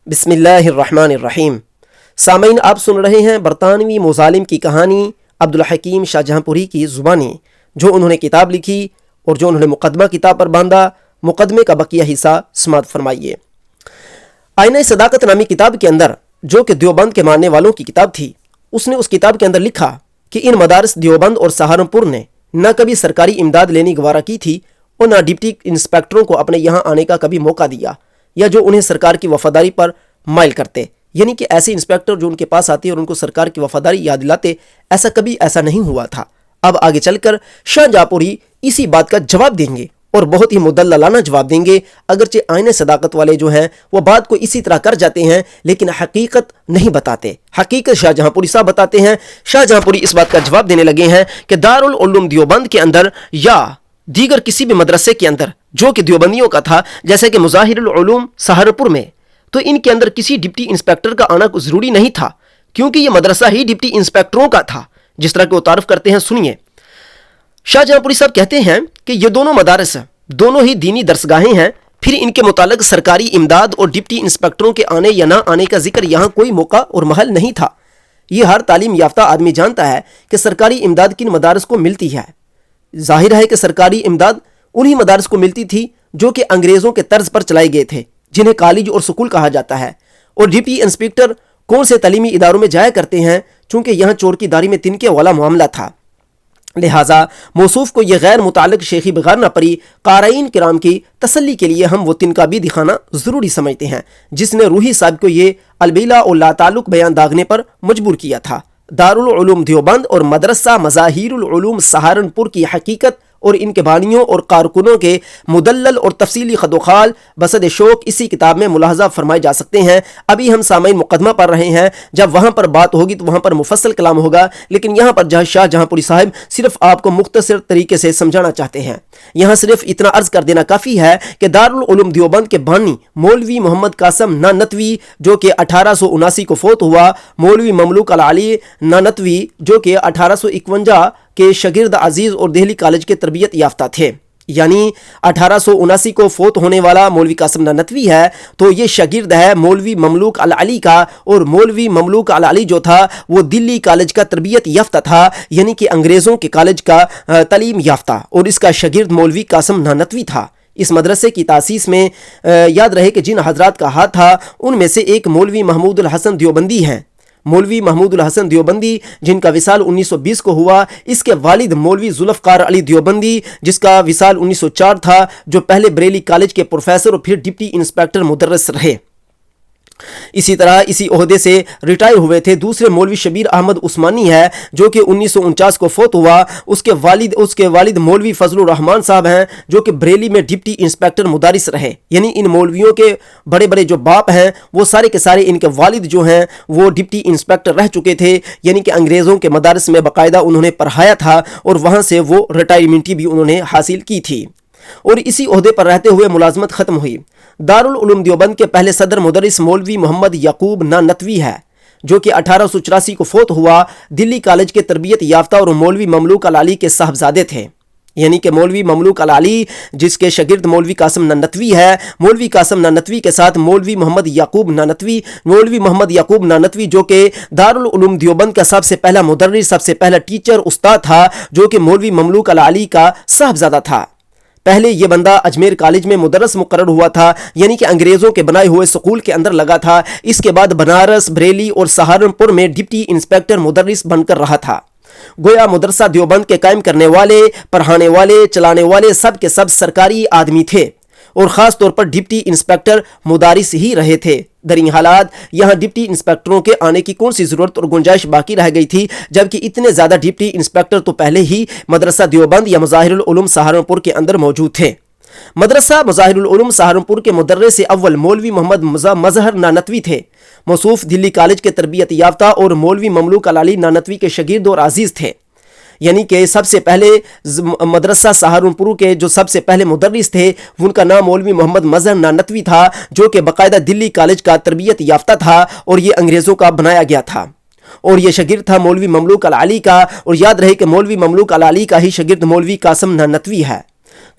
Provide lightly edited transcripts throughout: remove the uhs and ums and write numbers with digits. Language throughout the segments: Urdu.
بسم اللہ الرحمن الرحیم۔ سامعین، آپ سن رہے ہیں برطانوی مظالم کی کہانی عبدالحکیم شاہ جہاں پوری کی زبانی، جو انہوں نے کتاب لکھی اور جو انہوں نے مقدمہ کتاب پر باندھا۔ مقدمے کا بقیہ حصہ سماعت فرمائیے۔ آئینہ صداقت نامی کتاب کے اندر، جو کہ دیوبند کے ماننے والوں کی کتاب تھی، اس نے اس کتاب کے اندر لکھا کہ ان مدارس دیوبند اور سہارنپور نے نہ کبھی سرکاری امداد لینی گوارا کی تھی اور نہ ڈپٹی انسپیکٹروں کو اپنے یہاں آنے کا کبھی موقع دیا، یا جو انہیں سرکار کی وفاداری پر مائل کرتے، یعنی کہ ایسے انسپیکٹر جو ان کے پاس آتے اور ان کو سرکار کی وفاداری یاد دلاتے، ایسا نہیں ہوا تھا۔ اب آگے چل کر شاہ جہاں پوری اسی بات کا جواب دیں گے اور بہت ہی مدللانہ جواب دیں گے، اگرچہ آئینہ صداقت والے جو ہیں وہ بات کو اسی طرح کر جاتے ہیں لیکن حقیقت نہیں بتاتے۔ حقیقت شاہ جہاں پوری صاحب بتاتے ہیں۔ شاہ جہاں پوری اس بات کا جواب دینے لگے ہیں کہ دارالعلوم دیوبند کے اندر یا دیگر کسی بھی مدرسے کے اندر جو کہ دیوبندیوں کا تھا، جیسے کہ مظاہر العلوم سہارنپور میں، تو ان کے اندر کسی ڈپٹی انسپیکٹر کا آنا ضروری نہیں تھا، کیونکہ یہ مدرسہ ہی ڈپٹی انسپیکٹروں کا تھا، جس طرح کہ وہ تعارف کرتے ہیں۔ سنیے، شاہ جہاں پوری صاحب کہتے ہیں کہ یہ دونوں مدارس دونوں ہی دینی درسگاہیں ہیں، پھر ان کے متعلق سرکاری امداد اور ڈپٹی انسپیکٹروں کے آنے یا نہ آنے کا ذکر یہاں کوئی موقع اور محل نہیں تھا۔ یہ ہر تعلیم یافتہ آدمی جانتا ہے کہ سرکاری امداد کن مدارس کو ملتی ہے۔ ظاہر ہے کہ سرکاری امداد انہی مدارس کو ملتی تھی جو کہ انگریزوں کے طرز پر چلائے گئے تھے، جنہیں کالج اور سکول کہا جاتا ہے، اور ڈپٹی انسپیکٹر کون سے تعلیمی اداروں میں جایا کرتے ہیں، چونکہ یہاں چور کی داری میں تنکے والا معاملہ تھا، لہٰذا موصوف کو یہ غیر متعلق شیخی بغیر نہ پڑی۔ قارئین کرام کی تسلی کے لیے ہم وہ تنکا بھی دکھانا ضروری سمجھتے ہیں جس نے روحی صاحب کو یہ البیلا اور لا تعلق بیان داغنے پر مجبور کیا تھا۔ دارالعلوم دیوبند اور مدرسہ مظاہر العلوم سہارنپور کی حقیقت اور ان کے بانیوں اور کارکنوں کے مدلل اور تفصیلی خد و خال بسد شوق اسی کتاب میں ملاحظہ فرمائے جا سکتے ہیں۔ ابھی ہم سامعین مقدمہ پڑھ رہے ہیں، جب وہاں پر بات ہوگی تو وہاں پر مفصل کلام ہوگا، لیکن یہاں پر شاہ جہاں پوری صاحب صرف آپ کو مختصر طریقے سے سمجھانا چاہتے ہیں۔ یہاں صرف اتنا عرض کر دینا کافی ہے کہ دارالعلوم دیوبند کے بانی مولوی محمد قاسم نانتوی، جو کہ 1879 کو فوت ہوا، مولوی مملوک العلی نانتوی جو کہ 1851 کے شاگرد عزیز اور دہلی کالج کے تربیت یافتہ تھے، یعنی 1879 کو فوت ہونے والا مولوی قاسم نانتوی ہے تو یہ شاگرد ہے مولوی مملوک العلی کا، اور مولوی مملوک العلی جو تھا وہ دلی کالج کا تربیت یافتہ تھا، یعنی کہ انگریزوں کے کالج کا تعلیم یافتہ، اور اس کا شاگرد مولوی قاسم نانتوی تھا۔ اس مدرسے کی تاسیس میں یاد رہے کہ جن حضرات کا ہاتھ تھا ان میں سے ایک مولوی محمود الحسن دیوبندی ہیں۔ مولوی محمود الحسن دیوبندی جن کا وصال 1920 کو ہوا، اس کے والد مولوی ذوالفقار علی دیوبندی جس کا وصال 1904 تھا، جو پہلے بریلی کالج کے پروفیسر اور پھر ڈپٹی انسپیکٹر مدرس رہے۔ اسی طرح اسی عہدے سے ریٹائر ہوئے تھے دوسرے مولوی شبیر احمد عثمانی ہے، جو کہ 1949 کو فوت ہوا۔ اس کے والد مولوی فضل الرحمان صاحب ہیں، جو کہ بریلی میں ڈپٹی انسپیکٹر مدارس رہے، یعنی ان مولویوں کے بڑے بڑے جو باپ ہیں وہ سارے کے سارے ان کے والد جو ہیں وہ ڈپٹی انسپیکٹر رہ چکے تھے، یعنی کہ انگریزوں کے مدارس میں باقاعدہ انہوں نے پڑھایا تھا اور وہاں سے وہ ریٹائرمنٹ بھی انہوں نے حاصل کی تھی، اور اسی عہدے پر رہتے ہوئے ملازمت ختم ہوئی۔ دارالعلوم دیوبند کے پہلے صدر مدرس مولوی محمد یعقوب نانتوی ہے، جو کہ 1884 کو فوت ہوا، دلی کالج کے تربیت یافتہ اور مولوی مملوک العلی کے صاحبزادے تھے، یعنی کہ مولوی مملوک العلی جس کے شاگرد مولوی قاسم نانتوی ہے، مولوی قاسم نانتوی کے ساتھ مولوی محمد یعقوب نانتوی جو کہ دارالعلوم دیوبند کا سب سے پہلا مدرس، سب سے پہلا ٹیچر استاد تھا، جو کہ مولوی مملوک العلی کا صاحبزادہ تھا۔ پہلے یہ بندہ اجمیر کالج میں مدرس مقرر ہوا تھا، یعنی کہ انگریزوں کے بنائے ہوئے سکول کے اندر لگا تھا۔ اس کے بعد بنارس، بریلی اور سہارنپور میں ڈپٹی انسپیکٹر مدرس بن کر رہا تھا۔ گویا مدرسہ دیوبند کے قائم کرنے والے، پڑھانے والے، چلانے والے سب کے سب سرکاری آدمی تھے، اور خاص طور پر ڈپٹی انسپیکٹر مدارس ہی رہے تھے۔ در این حالات یہاں ڈپٹی انسپیکٹروں کے آنے کی کون سی ضرورت اور گنجائش باقی رہ گئی تھی، جبکہ اتنے زیادہ ڈپٹی انسپیکٹر تو پہلے ہی مدرسہ دیوبند یا مظاہر العلوم سہارنپور کے اندر موجود تھے۔ مدرسہ مظاہر العلوم سہارنپور کے مدرس اول مولوی محمد مظہر نانتوی تھے، موصوف دلی کالج کے تربیت یافتہ اور مولوی مملوک العلی نانتوی کے شاگرد اور عزیز تھے، یعنی کہ سب سے پہلے مدرسہ سہارنپور کے جو سب سے پہلے مدرس تھے ان کا نام مولوی محمد مظہر نانتوی تھا، جو کہ باقاعدہ دلی کالج کا تربیت یافتہ تھا اور یہ انگریزوں کا بنایا گیا تھا، اور یہ شاگرد تھا مولوی مملوک العلی کا، اور یاد رہے کہ مولوی مملوک العلی کا ہی شاگرد مولوی قاسم نانتوی ہے۔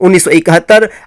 1971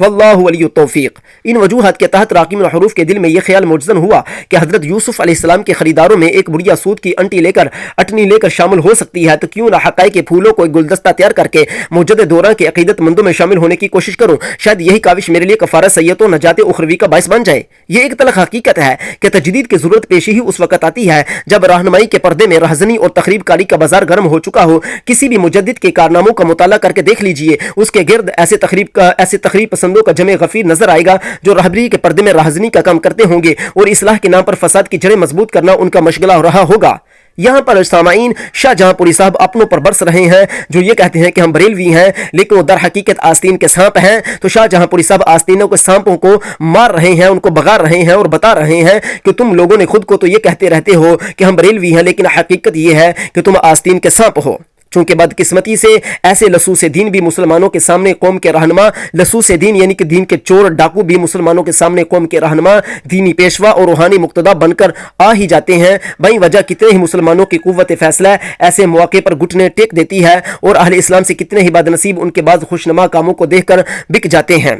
واللہ ولی التوفیق۔ ان وجوہات کے تحت راقم الحروف کے دل میں یہ خیال مجزن ہوا کہ حضرت یوسف علیہ السلام کے خریداروں میں ایک بڑھیا سود کی اٹنی لے کر شامل ہو سکتی ہے، تو کیوں نہ حقائق کے پھولوں کو ایک گلدستہ تیار کر کے مجدد دوران کے عقیدت مندوں میں شامل ہونے کی کوشش کروں، شاید یہی کاوش میرے لیے کفارہ سیئت و نجات اخروی کا باعث بن جائے۔ یہ ایک تلخ حقیقت ہے کہ تجدید کی ضرورت پیشی ہی اس وقت آتی ہے جب رہنمائی کے پردے میں رہزنی اور تخریب کاری کا بازار گرم ہو چکا ہو۔ کسی بھی مجدد کے کارناموں کا مطالعہ کر کے دیکھ لیجئے، اس کے گرد ایسے تخریب پسندوں کا جمع غفیر نظر آئے گا جو رہبری کے پردے میں رہزنی کا کام کرتے ہوں گے اور اصلاح کے نام پر فساد کی جڑیں مضبوط کرنا ان کا مشغلہ رہا ہوگا۔ یہاں پر سامعین شاہ جہاں پوری صاحب اپنوں پر برس رہے ہیں جو یہ کہتے ہیں کہ ہم بریلوی ہیں لیکن وہ در حقیقت آستین کے سانپ ہیں۔ تو شاہ جہاں پوری صاحب آستینوں کے سانپوں کو مار رہے ہیں، ان کو بغار رہے ہیں اور بتا رہے ہیں کہ تم لوگوں نے خود کو تو یہ کہتے رہتے ہو کہ ہم بریلوی ہیں، لیکن حقیقت یہ ہے کہ تم آستین کے سانپ ہو۔ چونکہ بدقسمتی سے ایسے لصوص دین بھی مسلمانوں کے سامنے قوم کے رہنما، لصوص دین یعنی کہ دین کے چور ڈاکو بھی مسلمانوں کے سامنے قوم کے رہنما، دینی پیشوا اور روحانی مقتدا بن کر آ ہی جاتے ہیں۔ بھئی وجہ کتنے ہی مسلمانوں کی قوت فیصلہ ایسے مواقع پر گھٹنے ٹیک دیتی ہے اور اہل اسلام سے کتنے ہی بد نصیب ان کے بعض خوشنما کاموں کو دیکھ کر بک جاتے ہیں۔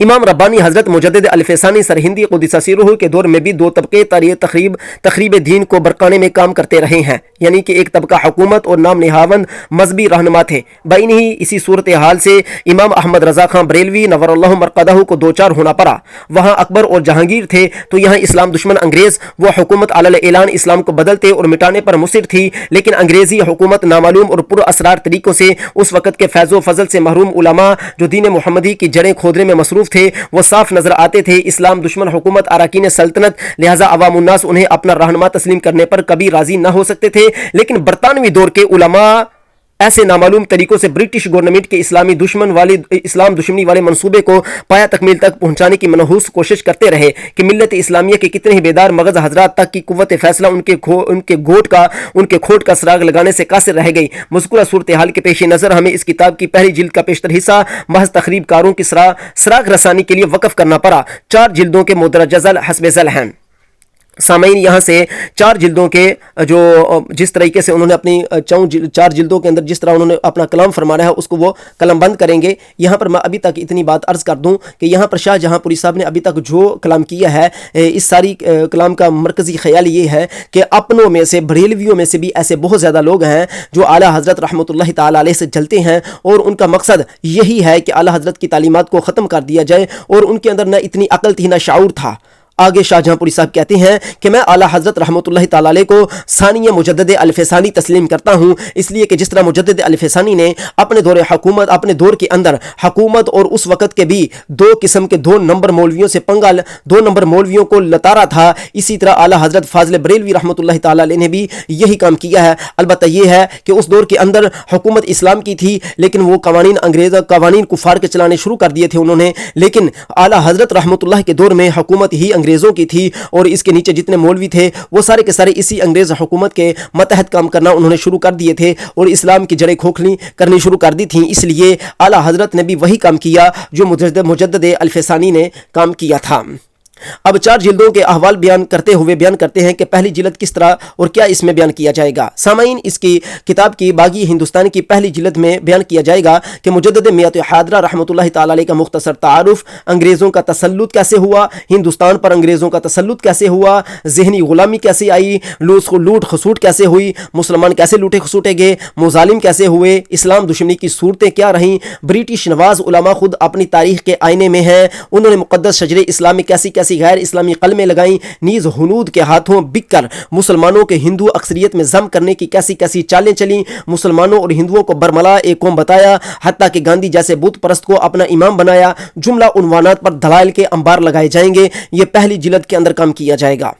امام ربانی حضرت مجدد الفسانی سرہندی قدس سرہ کے دور میں بھی دو طبقے تخریب دین کو برقانے میں کام کرتے رہے ہیں، یعنی کہ ایک طبقہ حکومت اور نام نہاوند مذہبی رہنما تھے۔ بین ہی اسی صورتحال سے امام احمد رضا خان بریلوی نور اللہ مرقدہ کو دوچار ہونا پڑا۔ وہاں اکبر اور جہانگیر تھے تو یہاں اسلام دشمن انگریز، وہ حکومت علی اعلان اسلام کو بدلتے اور مٹانے پر مصر تھی، لیکن انگریزی حکومت نامعلوم اور پر اسرار طریقوں سے اس وقت کے فیض و فضل سے محروم علماء جو دین محمدی کی جڑیں کھودنے میں مصروف تھے وہ صاف نظر آتے تھے۔ اسلام دشمن حکومت اراکین سلطنت، لہذا عوام الناس انہیں اپنا رہنما تسلیم کرنے پر کبھی راضی نہ ہو سکتے تھے، لیکن برطانوی دور کے علماء ایسے نامعلوم طریقوں سے برٹش گورنمنٹ کے اسلام دشمنی والے منصوبے کو پایا تکمیل تک پہنچانے کی منحوس کوشش کرتے رہے کہ ملت اسلامیہ کے کتنے ہی بیدار مغز حضرات تک کی قوت فیصلہ ان کے کھوٹ کا سراغ لگانے سے قاصر رہ گئی۔ مذکورہ صورتحال کے پیش نظر ہمیں اس کتاب کی پہلی جلد کا بیشتر حصہ محض تخریب کاروں کی سراغ رسانی کے لیے وقف کرنا پڑا۔ 4 جلدوں کے مدرجہ ذیل حسب ذیل ہیں۔ سامعین یہاں سے 4 جلدوں کے جو جس طریقے سے انہوں نے اپنی 4 جلدوں کے اندر جس طرح انہوں نے اپنا کلام فرمایا ہے اس کو وہ قلم بند کریں گے۔ یہاں پر میں ابھی تک اتنی بات عرض کر دوں کہ یہاں پر شاہ جہاں پوری صاحب نے ابھی تک جو کلام کیا ہے، اس ساری کلام کا مرکزی خیال یہ ہے کہ اپنوں میں سے بریلویوں میں سے بھی ایسے بہت زیادہ لوگ ہیں جو اعلیٰ حضرت رحمۃ اللہ تعالیٰ علیہ سے جلتے ہیں اور ان کا مقصد یہی ہے کہ اعلیٰ حضرت کی تعلیمات کو ختم کر دیا جائے، اور ان کے اندر نہ اتنی عقل تھی نہ شعور تھا۔ آگے شاہ جہاں پوری صاحب کہتے ہیں کہ میں اعلیٰ حضرت رحمۃ اللہ تعالیٰ علیہ کو ثانیہ مجدد الفسانی تسلیم کرتا ہوں، اس لیے کہ جس طرح مجدد الفسانی نے اپنے دور کے اندر حکومت اور اس وقت کے بھی 2 قسم کے 2 نمبر مولویوں سے 2 نمبر مولویوں کو لتارا تھا، اسی طرح اعلیٰ حضرت فاضل بریلوی رحمۃ اللہ تعالیٰ علیہ نے بھی یہی کام کیا ہے۔ البتہ یہ ہے کہ اس دور کے اندر حکومت اسلام کی تھی، لیکن وہ قوانین کفار کے چلانے شروع کر دیے تھے انہوں نے، لیکن اعلیٰ حضرت رحمۃ اللہ کے دور میں حکومت ہی انگریزوں کی تھی، اور اس کے نیچے جتنے مولوی تھے وہ سارے کے سارے اسی انگریز حکومت کے متحد کام کرنا انہوں نے شروع کر دیے تھے اور اسلام کی جڑیں کھوکھلی کرنی شروع کر دی تھیں۔ اس لیے اعلیٰ حضرت نے بھی وہی کام کیا جو مجدد الفسانی نے کام کیا تھا۔ اب 4 جلدوں کے احوال بیان کرتے ہیں کہ پہلی جلد کس طرح اور کیا اس میں بیان کیا جائے گا۔ سامعین اس کی کتاب کی باغی ہندوستان کی پہلی جلد میں بیان کیا جائے گا کہ مجدد میت حاضرہ رحمۃ اللہ تعالی علیہ کا مختصر تعارف، انگریزوں کا تسلط کیسے ہوا، ہندوستان پر انگریزوں کا تسلط کیسے ہوا، ذہنی غلامی کیسے آئی، لوٹ خسوٹ کیسے ہوئی، مسلمان کیسے لوٹے خسوٹے گئے، مظالم کیسے ہوئے، اسلام دشمنی کی صورتیں کیا رہیں، برٹش نواز علماء خود اپنی تاریخ کے آئینے میں ہیں، انہوں نے مقدس شجر اسلام میں کیسی غیر اسلامی قلمیں لگائیں، نیز ہنود کے ہاتھوں بک کر مسلمانوں کے ہندو اکثریت میں ضم کرنے کی کیسی چالیں چلیں، مسلمانوں اور ہندوؤں کو برملا ایک قوم بتایا، حتیٰ کہ گاندھی جیسے بت پرست کو اپنا امام بنایا۔ جملہ عنوانات پر دلائل کے انبار لگائے جائیں گے۔ یہ پہلی جلد کے اندر کام کیا جائے گا۔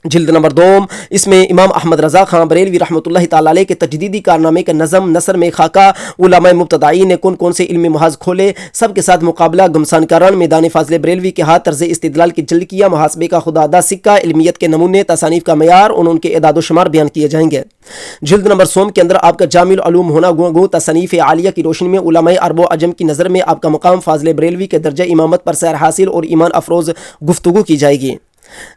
جلد نمبر 2 اس میں امام احمد رضا خان بریلوی رحمۃ اللہ تعالی علیہ کے تجدیدی کارنامے کے نظم نثر میں خاکہ، علماء مبتدعین نے کون سے علمی محاذ کھولے، سب کے ساتھ مقابلہ، گمسان کاران، میدان فاضل بریلوی کے ہاتھ، طرز استدلال کی جلد کیا، محاسبے کا خدادہ سکہ، علمیت کے نمونے، تصانیف کا معیار اور ان کے اعداد و شمار بیان کیے جائیں گے۔ جلد نمبر 3 کے اندر آپ کا جامع العلوم ہونا گو تصانیف عالیہ کی روشنی میں علماء عرب و عجم کی نظر میں آپ کا مقام، فاضل بریلوی کے درجہ امامت پر سیر حاصل اور ایمان افروز گفتگو کی جائے گی۔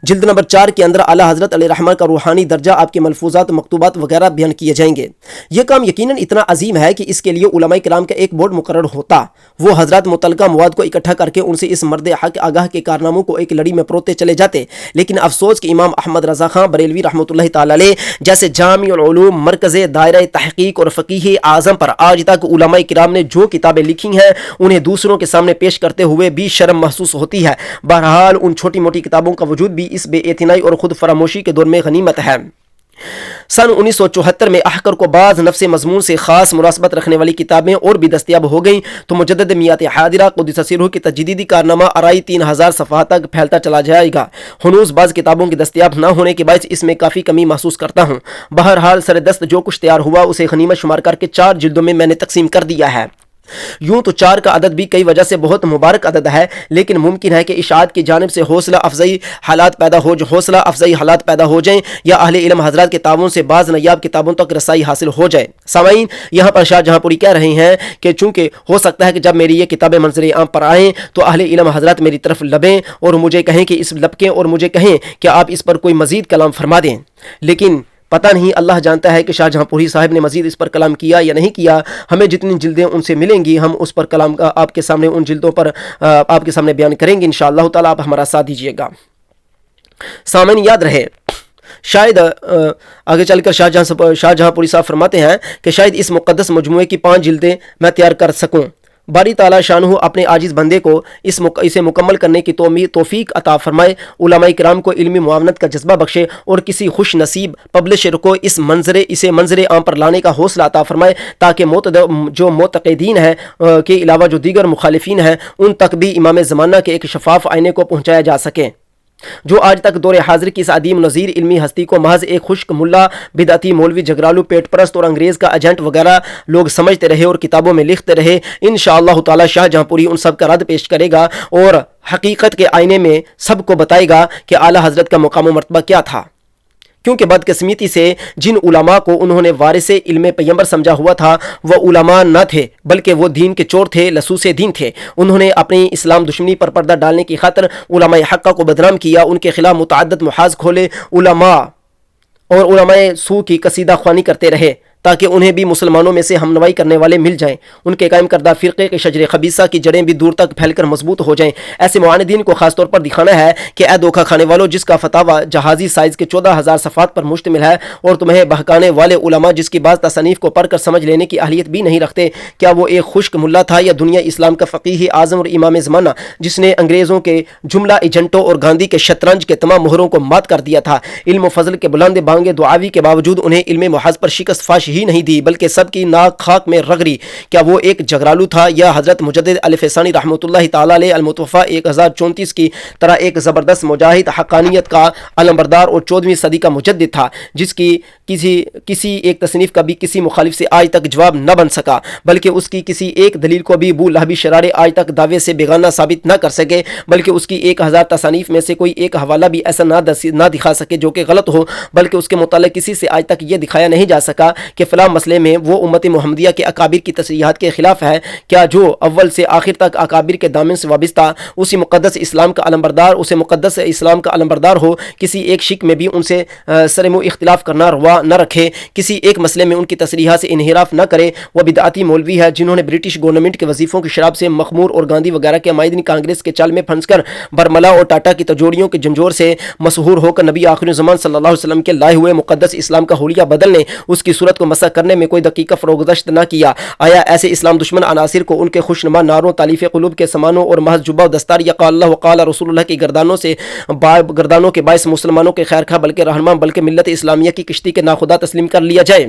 جلد نمبر 4 کے اندر اعلیٰ حضرت علیہ رحمہ کا روحانی درجہ، آپ کے ملفوظات، مکتوبات وغیرہ بیان کیے جائیں گے۔ یہ کام یقیناً اتنا عظیم ہے کہ اس کے لیے علماء کرام کا ایک بورڈ مقرر ہوتا، وہ حضرات متعلقہ مواد کو اکٹھا کر کے ان سے اس مرد حق آگاہ کے کارناموں کو ایک لڑی میں پروتے چلے جاتے۔ لیکن افسوس کہ امام احمد رضا خان بریلوی رحمۃ اللہ تعالی علیہ جیسے جامع العلوم، مرکز دائرہ تحقیق اور فقیہ اعظم پر آج تک علماء کرام نے جو کتابیں لکھی ہیں انہیں دوسروں کے سامنے پیش کرتے ہوئے بھی شرم محسوس ہوتی ہے۔ بہرحال ان چھوٹی موٹی کتابوں کا وجود بھی اس بے اعتنائی اور خود فراموشی کے دور میں غنیمت ہے۔ سن 1974 میں احقر کو بعض نفس مضمون سے خاص مناسبت رکھنے والی کتابیں اور بھی دستیاب ہو گئیں تو مجدد میات حاضرہ قدس سرہ کی تجدیدی کارنامہ آرائی 3000 صفحات تک پھیلتا چلا جائے گا۔ ہنوز بعض کتابوں کی دستیاب نہ ہونے کے باعث اس میں کافی کمی محسوس کرتا ہوں۔ بہرحال سر دست جو کچھ تیار ہوا اسے غنیمت شمار کر کے 4 جلدوں میں نے تقسیم کر دیا ہے۔ یوں تو 4 کا عدد بھی کئی وجہ سے بہت مبارک عدد ہے، لیکن ممکن ہے کہ اشاعت کی جانب سے حوصلہ افزائی حالات پیدا ہو جائیں یا اہل علم حضرات کے تعاون سے بعض نایاب کتابوں تک رسائی حاصل ہو جائے۔ سامعین، یہاں پر شاہ جہاں پوری کہہ رہے ہیں کہ چونکہ ہو سکتا ہے کہ جب میری یہ کتابیں منظر عام پر آئیں تو اہل علم حضرات میری طرف لبیں اور مجھے کہیں کہ اس لبکیں اور مجھے کہیں کہ آپ اس پر کوئی مزید کلام فرما دیں، لیکن پتہ نہیں، اللہ جانتا ہے کہ شاہ جہاں پوری صاحب نے مزید اس پر کلام کیا یا نہیں کیا۔ ہمیں جتنی جلدیں ان سے ملیں گی ہم اس پر کلام آپ کے سامنے ان جلدوں پر آپ کے سامنے بیان کریں گے انشاءاللہ تعالیٰ۔ آپ ہمارا ساتھ دیجیے گا۔ سامعین یاد رہے، شاید آگے چل کر شاہ جہاں پوری صاحب فرماتے ہیں کہ شاید اس مقدس مجموعے کی 5 جلدیں میں تیار کر سکوں۔ باری تعالیٰ شانہ اپنے عاجز بندے کو اسے مکمل کرنے کی توفیق عطا فرمائے، علماء کرام کو علمی معاونت کا جذبہ بخشے اور کسی خوش نصیب پبلشر کو اسے منظر عام پر لانے کا حوصلہ عطا فرمائے تاکہ جو معتقدین ہیں کے علاوہ جو دیگر مخالفین ہیں ان تک بھی امام زمانہ کے ایک شفاف آئینے کو پہنچایا جا سکے، جو آج تک دور حاضر کی اس عدیم نظیر علمی ہستی کو محض ایک خشک ملا، بدعتی مولوی، جھگڑالو، پیٹ پرست اور انگریز کا ایجنٹ وغیرہ لوگ سمجھتے رہے اور کتابوں میں لکھتے رہے۔ انشاءاللہ تعالی شاہ جہاں پوری ان سب کا رد پیش کرے گا اور حقیقت کے آئینے میں سب کو بتائے گا کہ اعلیٰ حضرت کا مقام و مرتبہ کیا تھا، کیونکہ بدقسمتی سے جن علماء کو انہوں نے وارث علم پیغمبر سمجھا ہوا تھا وہ علماء نہ تھے بلکہ وہ دین کے چور تھے، لصوص دین تھے۔ انہوں نے اپنی اسلام دشمنی پر پردہ ڈالنے کی خاطر علماء حقہ کو بدنام کیا، ان کے خلاف متعدد محاذ کھولے، علماء اور علماء سو کی قصیدہ خوانی کرتے رہے تاکہ انہیں بھی مسلمانوں میں سے ہمنوائی کرنے والے مل جائیں، ان کے قائم کردہ فرقے کے شجر خبیثہ کی جڑیں بھی دور تک پھیل کر مضبوط ہو جائیں۔ ایسے معاندین کو خاص طور پر دکھانا ہے کہ اے دھوکہ کھانے والوں، جس کا فتاویٰ جہازی سائز کے 14000 صفحات پر مشتمل ہے اور تمہیں بہکانے والے علماء جس کی بعض تصانیف کو پڑھ کر سمجھ لینے کی اہلیت بھی نہیں رکھتے، کیا وہ ایک خشک ملا تھا یا دنیا اسلام کا فقیہ اعظم اور امام زمانہ جس نے انگریزوں کے جملہ ایجنٹوں اور گاندھی کے شطرنج کے تمام مہروں کو مات کر دیا تھا؟ علم و فضل کے بلند بانگ دعاوی کے باوجود انہیں علم محاذ پر شکست فاش ہی نہیں دی بلکہ سب کی ناک خاک میں رگڑی۔ کیا وہ ایک جھگڑالو تھا یا حضرت مجدد الفسانی رحمۃ اللہ تعالی علیہ المتوفیٰ 1034 کی طرح ایک زبردست مجاہد، حقانیت کا علمبردار اور 14ویں صدی کا مجدد تھا جس کی کسی ایک تصنیف کا بھی کسی مخالف سے آج تک جواب نہ بن سکا بلکہ اس کی کسی ایک دلیل کو بھی ابو لہبی شرارے آج تک دعوے سے بیگانہ ثابت نہ کر سکے بلکہ اس کی 1000 تصانیف میں سے کوئی ایک حوالہ بھی ایسا نہ دکھا سکے جو کہ غلط ہو بلکہ اس کے متعلق کسی سے آج تک یہ دکھایا نہیں جا سکا کہ فلاں مسئلے میں وہ امت محمدیہ کے اکابر کی تصریحات کے خلاف ہے۔ کیا جو اول سے آخر تک اکابر کے دامن سے وابستہ اسی مقدس اسلام کا علمبردار ہو کسی ایک شک میں بھی ان سے سرمو اختلاف کرنا روا نہ رکھے، کسی ایک مسئلے میں ان کی تصریحات سے انحراف نہ کرے؟ وہ بدعتی مولوی ہے جنہوں نے برٹش گورنمنٹ کے وظیفوں کی شراب سے مخمور اور گاندھی وغیرہ کے مائدین کانگریس کے چال میں پھنس کر برملا اور ٹاٹا کی تجوڑیوں کے جنجور سے مسحور ہو کر نبی آخر زمان صلی اللہ علیہ وسلم کے لائے ہوئے مقدس اسلام کا حلیہ بدلنے، اس کی صورت کو مسح کرنے میں کوئی دقیقہ فروگزشت نہ کیا؟ آیا ایسے اسلام دشمن عناصر کو ان کے خوشنما نعروں، تالیف قلوب کے سمانوں اور محض جبہ و دستار یا قال اللہ وقال رسول اللہ کی گردانوں کے باعث مسلمانوں کے خیر خواہ بلکہ رہنما بلکہ ملت اسلامیہ کی کشتی کے ناخدا تسلیم کر لیا جائے؟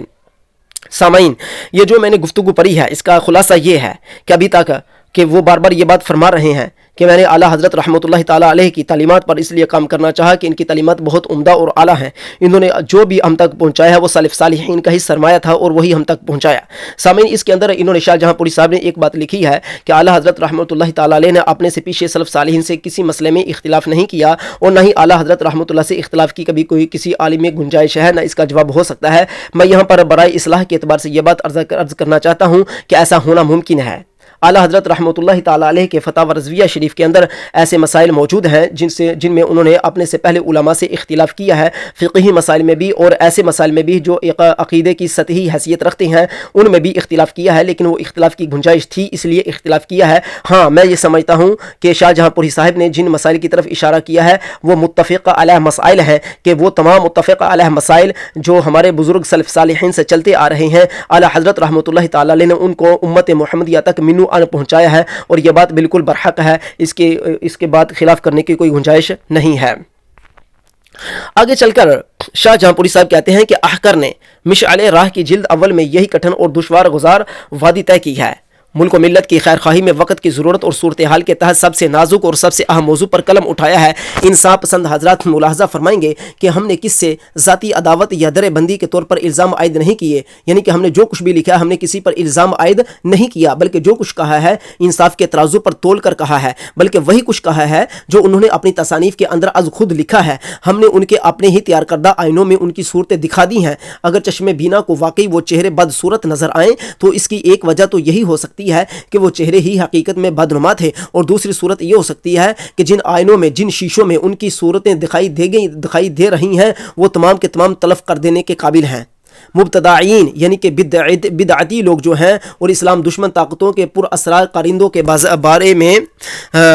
سامعین، یہ جو میں نے گفتگو پڑھی ہے اس کا خلاصہ یہ ہے کہ ابھی تک کہ وہ بار بار یہ بات فرما رہے ہیں کہ میں نے اعلیٰ حضرت رحمۃ اللہ تعالیٰ علیہ کی تعلیمات پر اس لیے کام کرنا چاہا کہ ان کی تعلیمات بہت عمدہ اور اعلیٰ ہیں، انہوں نے جو بھی ہم تک پہنچایا ہے وہ سلف صالحین کا ہی سرمایہ تھا اور وہی ہم تک پہنچایا۔ سامعین، اس کے اندر انہوں نے شاہ جہاں پوری صاحب نے ایک بات لکھی ہے کہ اعلیٰ حضرت رحمۃ اللہ تعالیٰ علیہ نے اپنے سے پیچھے سلف صالحین سے کسی مسئلے میں اختلاف نہیں کیا اور نہ ہی اعلیٰ حضرت رحمۃ اللہ سے اختلاف کی کبھی کوئی کسی عالم میں گنجائش ہے، نہ اس کا جواب ہو سکتا ہے۔ میں یہاں پر برائے اصلاح کے اعتبار سے یہ بات عرض کرنا چاہتا ہوں کہ ایسا ہونا ممکن ہے۔ اعلیٰ حضرت رحمۃ اللہ تعالیٰ علیہ کے فتاوی رضویہ شریف کے اندر ایسے مسائل موجود ہیں جن میں انہوں نے اپنے سے پہلے علماء سے اختلاف کیا ہے، فقہی مسائل میں بھی اور ایسے مسائل میں بھی جو ایک عقیدے کی سطحی حیثیت رکھتے ہیں ان میں بھی اختلاف کیا ہے، لیکن وہ اختلاف کی گنجائش تھی اس لیے اختلاف کیا ہے۔ ہاں میں یہ سمجھتا ہوں کہ شاہ جہاں پوری صاحب نے جن مسائل کی طرف اشارہ کیا ہے وہ متفق علیہ مسائل ہیں، کہ وہ تمام متفق علیہ مسائل جو ہمارے بزرگ سلف صالحین سے چلتے آ رہے ہیں، اعلیٰ حضرت رحمۃ اللہ تعالیٰ علیہ نے ان کو امت محمدیہ تک منو ان پہنچایا ہے، اور یہ بات بالکل برحق ہے، اس کے بعد خلاف کرنے کی کوئی گنجائش نہیں ہے۔ آگے چل کر شاہ جہاں پوری صاحب کہتے ہیں کہ احکر نے مشعل راہ کی جلد اول میں یہی کٹھن اور دشوار گزار وادی طے کی ہے۔ ملک و ملت کی خیر خواہی میں وقت کی ضرورت اور صورتحال کے تحت سب سے نازک اور سب سے اہم موضوع پر قلم اٹھایا ہے۔ انصاف پسند حضرات ملاحظہ فرمائیں گے کہ ہم نے کس سے ذاتی عداوت یا درِ بندی کے طور پر الزام عائد نہیں کیے، یعنی کہ ہم نے جو کچھ بھی لکھا ہے ہم نے کسی پر الزام عائد نہیں کیا، بلکہ جو کچھ کہا ہے انصاف کے ترازو پر تول کر کہا ہے، بلکہ وہی کچھ کہا ہے جو انہوں نے اپنی تصانیف کے اندر از خود لکھا ہے۔ ہم نے ان کے اپنے ہی تیار کردہ آئینوں میں ان کی صورتیں دکھا دی ہیں۔ اگر چشم بینا کو واقعی وہ چہرے بد صورت نظر آئیں تو اس کی ایک وجہ تو یہی ہو سکتی ہے کہ وہ چہرے ہی حقیقت میں بدنما تھے، اور دوسری صورت یہ ہو سکتی ہے کہ جن آئینوں میں جن شیشوں میں ان کی صورتیں دکھائی دے رہی ہیں وہ تمام کے تمام تلف کر دینے کے قابل ہیں۔ مبتدعین یعنی کہ بدعتی لوگ جو ہیں اور اسلام دشمن طاقتوں کے پر اسرار قارندوں کے بارے میں